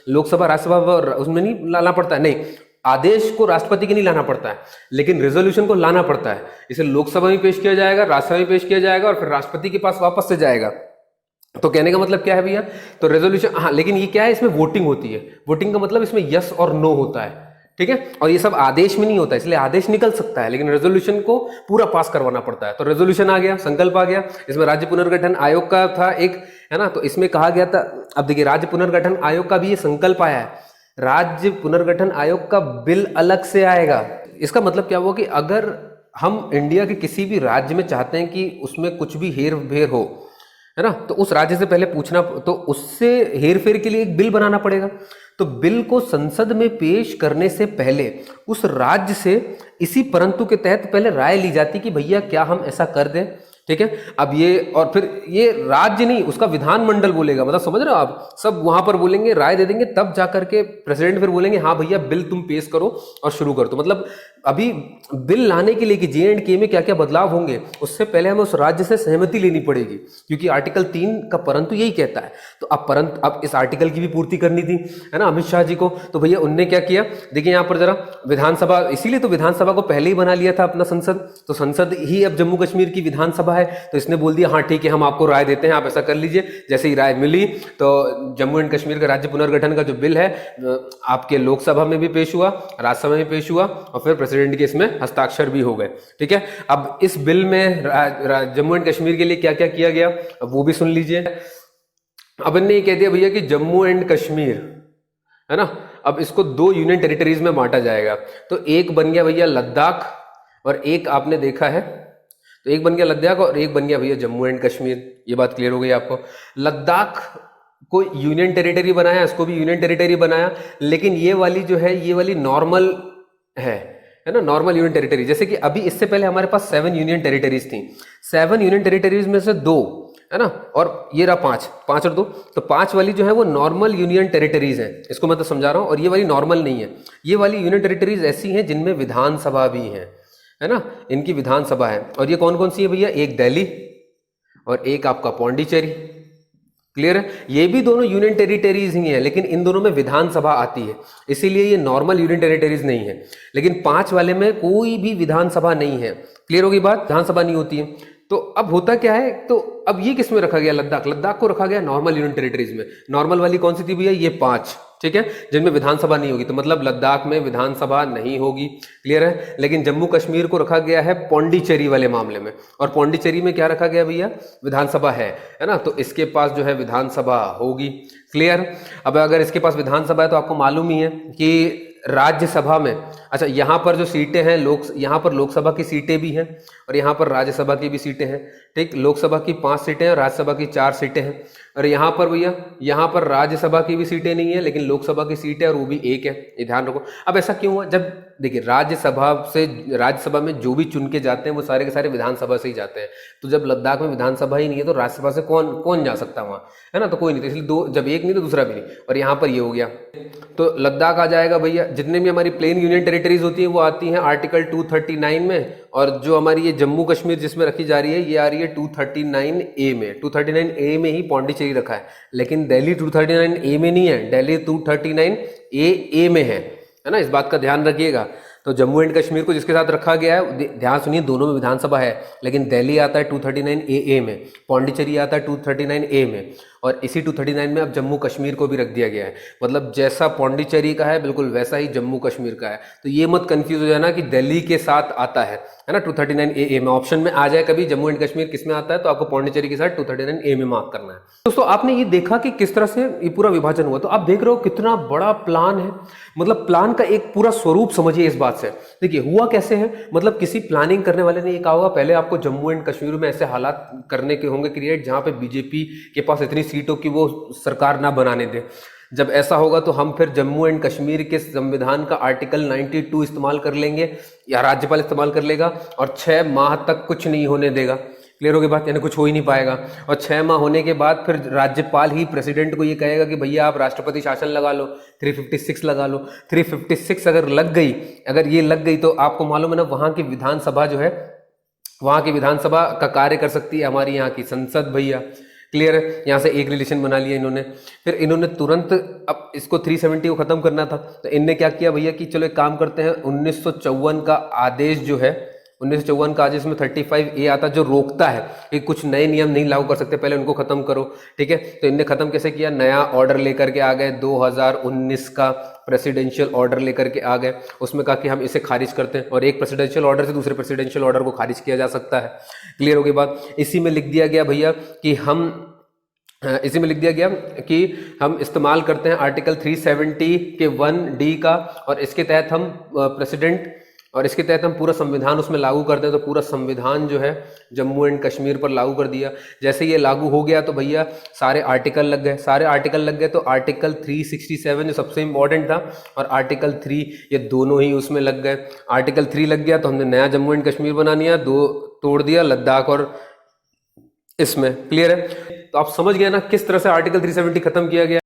Speaker 1: लोकसभा राज्यसभा उसमें नहीं लाना पड़ता है? नहीं, आदेश को राष्ट्रपति के नहीं लाना पड़ता है, लेकिन रेजोल्यूशन को लाना पड़ता है। इसे लोकसभा में पेश किया जाएगा, राज्यसभा में पेश किया जाएगा और फिर राष्ट्रपति के पास वापस से जाएगा। तो कहने का मतलब क्या है भैया? तो रेजोल्यूशन, हाँ, लेकिन ये क्या है, इसमें वोटिंग होती है। वोटिंग का मतलब इसमें यस और नो होता है, ठीक है। और ये सब आदेश में नहीं होता, इसलिए आदेश निकल सकता है लेकिन रेजोल्यूशन को पूरा पास करवाना पड़ता है। तो रेजोल्यूशन आ गया, संकल्प आ गया। इसमें राज्य पुनर्गठन आयोग का था एक, है ना, तो इसमें कहा गया था। अब देखिए राज्य पुनर्गठन आयोग का भी ये संकल्प आया है। राज्य पुनर्गठन आयोग का बिल अलग से आएगा। इसका मतलब क्या हुआ कि अगर हम इंडिया के किसी भी राज्य में चाहते हैं कि उसमें कुछ भी हेर फेर हो, है ना, तो उस राज्य से पहले पूछना, तो उससे हेर फेर के लिए एक बिल बनाना पड़ेगा। तो बिल को संसद में पेश करने से पहले उस राज्य से इसी परंतु के तहत पहले राय ली जाती कि भैया क्या हम ऐसा कर दें, ठीक है। अब ये, और फिर ये राज्य नहीं, उसका विधानमंडल बोलेगा, मतलब समझ रहे हो आप, सब वहां पर बोलेंगे, राय दे देंगे, तब जाकर के प्रेसिडेंट फिर बोलेंगे हाँ भैया बिल तुम पेश करो और शुरू कर दो। मतलब अभी बिल लाने के लिए कि J&K में क्या क्या बदलाव होंगे, उससे पहले हमें उस राज्य से सहमति लेनी पड़ेगी, क्योंकि आर्टिकल 3 का परंतु यही कहता है। तो अब इस आर्टिकल की भी पूर्ति करनी थी, है ना, अमित शाह जी को। तो भैया उनने क्या किया, देखिए यहाँ पर जरा विधानसभा, इसीलिए तो विधानसभा को पहले ही बना लिया था अपना संसद। तो संसद ही अब जम्मू कश्मीर की विधानसभा है। तो इसने बोल दिया हाँ ठीक है हम आपको राय देते हैं, आप ऐसा कर लीजिए। जैसे ही राय मिली तो जम्मू एंड कश्मीर का राज्य पुनर्गठन का जो बिल है आपके लोकसभा में भी पेश हुआ, राज्यसभा में पेश हुआ और फिर प्रेसिडेंट के इसमें हस्ताक्षर भी हो गए, ठीक है। अब इस बिल में जम्मू एंड कश्मीर के लिए क्या क्या किया गया अब वो भी सुन लीजिए। अब इन्होंने ये कह दिया भैया कि जम्मू एंड कश्मीर, है ना, अब इसको 2 यूनियन टेरिटरीज में बांटा जाएगा। तो एक बन गया भैया लद्दाख और एक आपने देखा है, तो एक बन गया लद्दाख और एक बन गया भैया जम्मू एंड कश्मीर। ये बात क्लियर हो गई आपको। लद्दाख को यूनियन टेरिटरी बनाया, इसको भी यूनियन टेरिटरी बनाया, लेकिन ये वाली जो है ये वाली नॉर्मल है ना, नॉर्मल यूनियन टेरिटरी। जैसे कि अभी इससे पहले हमारे पास 7 यूनियन टेरिटरीज थी। 7 यूनियन टेरिटरीज में से 2, है ना, और ये रहा 5 और 2, तो 5 वाली जो है वो नॉर्मल यूनियन टेरिटरीज है, इसको मैं तो समझा रहा हूँ। और ये वाली नॉर्मल नहीं है, ये वाली यूनियन टेरिटरीज ऐसी हैं जिनमें विधानसभा भी है ना, इनकी विधानसभा है। और ये कौन कौन सी है भैया? एक दिल्ली और एक आपका पौंडीचेरी। क्लियर है? ये भी दोनों यूनियन टेरिटरीज ही हैं, लेकिन इन दोनों में विधानसभा आती है, इसीलिए ये नॉर्मल यूनियन टेरिटरीज नहीं है। लेकिन 5 वाले में कोई भी विधानसभा नहीं है। क्लियर होगी बात? विधानसभा नहीं होती है। तो अब होता क्या है, तो अब ये किस में रखा गया? लद्दाख को रखा गया नॉर्मल यूनियन टेरिटरीज में। नॉर्मल वाली कौन सी थी भैया? ये 5, ठीक है, जिनमें विधानसभा नहीं होगी। तो मतलब लद्दाख में विधानसभा नहीं होगी। क्लियर है? लेकिन जम्मू कश्मीर को रखा गया है पौंडीचेरी वाले मामले में, और पौंडीचेरी में क्या रखा गया भैया? विधानसभा है ना, तो इसके पास जो है विधानसभा होगी। क्लियर? अब अगर इसके पास विधानसभा है तो आपको मालूम ही है कि राज्यसभा में, अच्छा यहाँ पर जो सीटें हैं यहाँ पर लोकसभा की सीटें भी हैं और यहाँ पर राज्यसभा की भी सीटें हैं, ठीक। लोकसभा की 5 सीटें हैं, राज्यसभा की 4 सीटें हैं। और यहाँ पर भैया, यहाँ पर राज्यसभा की भी सीटें नहीं है लेकिन लोकसभा की सीट है और वो भी 1 है, ये ध्यान रखो। अब ऐसा क्यों हुआ? जब देखिए राज्यसभा में जो भी चुन के जाते हैं वो सारे के सारे विधानसभा से ही जाते हैं। तो जब लद्दाख में विधानसभा ही नहीं है तो राज्यसभा से कौन जा सकता है वहाँ, है ना, तो कोई नहीं। तो इसलिए जब एक नहीं तो दूसरा भी नहीं, और यहाँ पर ये हो गया। तो लद्दाख आ जाएगा भैया। जितने भी हमारी प्लेन यूनियन टेरिटरीज होती हैं वो आती हैं आर्टिकल 239 में, और जो हमारी ये जम्मू कश्मीर जिसमें रखी जा रही है ये आ रही है 239A में। 239A में ही पौंडीचेरी रखा है, लेकिन दिल्ली 239A में नहीं है, दिल्ली 239AA में है ना, इस बात का ध्यान रखिएगा। तो जम्मू एंड कश्मीर को जिसके साथ रखा गया है, ध्यान सुनिए, दोनों में विधानसभा है, लेकिन दिल्ली आता है 239AA में, पौंडीचेरी आता है 239A में, और इसी 239 में अब जम्मू कश्मीर को भी रख दिया गया है। मतलब जैसा पौंडीचेरी का है बिल्कुल वैसा ही जम्मू कश्मीर का है। तो ये मत कंफ्यूज हो जाना कि दिल्ली के साथ आता है ना 239A में, ऑप्शन में आ जाए कभी जम्मू एंड कश्मीर किस में आता है तो आपको पौंडीचेरी के साथ 239A में मार्क करना है। दोस्तों आपने ये देखा कि किस तरह से ये पूरा विभाजन हुआ, तो आप देख रहे हो कितना बड़ा प्लान है। मतलब प्लान का एक पूरा स्वरूप समझिए इस बात से। देखिए हुआ कैसे है, मतलब किसी प्लानिंग करने वाले ने ये कहा होगा पहले आपको जम्मू एंड कश्मीर में ऐसे हालात करने के होंगे क्रिएट जहां पे बीजेपी के पास इतनी सीटों की वो सरकार ना बनाने दे। जब ऐसा होगा तो हम फिर जम्मू एंड कश्मीर के संविधान का आर्टिकल 92 इस्तेमाल कर लेंगे या राज्यपाल इस्तेमाल कर लेगा और 6 माह तक कुछ नहीं होने देगा। क्लियर हो गई बात, यानी कुछ हो ही नहीं पाएगा। और 6 माह होने के बाद फिर राज्यपाल ही प्रेसिडेंट को ये कहेगा कि भैया आप राष्ट्रपति शासन लगा लो, 356 लगा लो। 356 अगर लग गई, अगर ये लग गई तो आपको मालूम है ना वहां की विधानसभा जो है, वहां की विधानसभा का कार्य कर सकती है हमारी यहाँ की संसद भैया। क्लियर है, यहाँ से एक रिलेशन बना लिया इन्होंने। फिर इन्होंने तुरंत अब इसको 370 को खत्म करना था तो इनने क्या किया भैया कि चलो एक काम करते हैं, 1954 का आदेश जो है, 1954 का आदेश में 35A आता जो रोकता है कि कुछ नए नियम नहीं लागू कर सकते, पहले उनको खत्म करो। ठीक है, तो इनने खत्म कैसे किया, नया ऑर्डर लेकर के आ गए, 2019 का प्रेसिडेंशियल ऑर्डर लेकर के आ गए। उसमें कहा कि हम इसे खारिज करते हैं और एक प्रेसिडेंशियल ऑर्डर से दूसरे प्रेसिडेंशियल ऑर्डर को खारिज किया जा सकता है। क्लियर हो गई बात। इसी में लिख दिया गया भैया कि इसी में लिख दिया गया कि हम इस्तेमाल करते हैं आर्टिकल 370 के 1D का, और इसके तहत हम प्रेसिडेंट और इसके तहत हम पूरा संविधान उसमें लागू करते हैं। तो पूरा संविधान जो है जम्मू एंड कश्मीर पर लागू कर दिया। जैसे ये लागू हो गया तो भैया सारे आर्टिकल लग गए, सारे आर्टिकल लग गए। तो आर्टिकल 367 जो सबसे इम्पोर्टेंट था और आर्टिकल 3 ये दोनों ही उसमें लग गए। आर्टिकल 3 लग गया तो हमने नया जम्मू एंड कश्मीर बना लिया, दो तोड़ दिया, लद्दाख और इसमें। क्लियर है, तो आप समझ गए ना किस तरह से आर्टिकल 370 खत्म किया गया।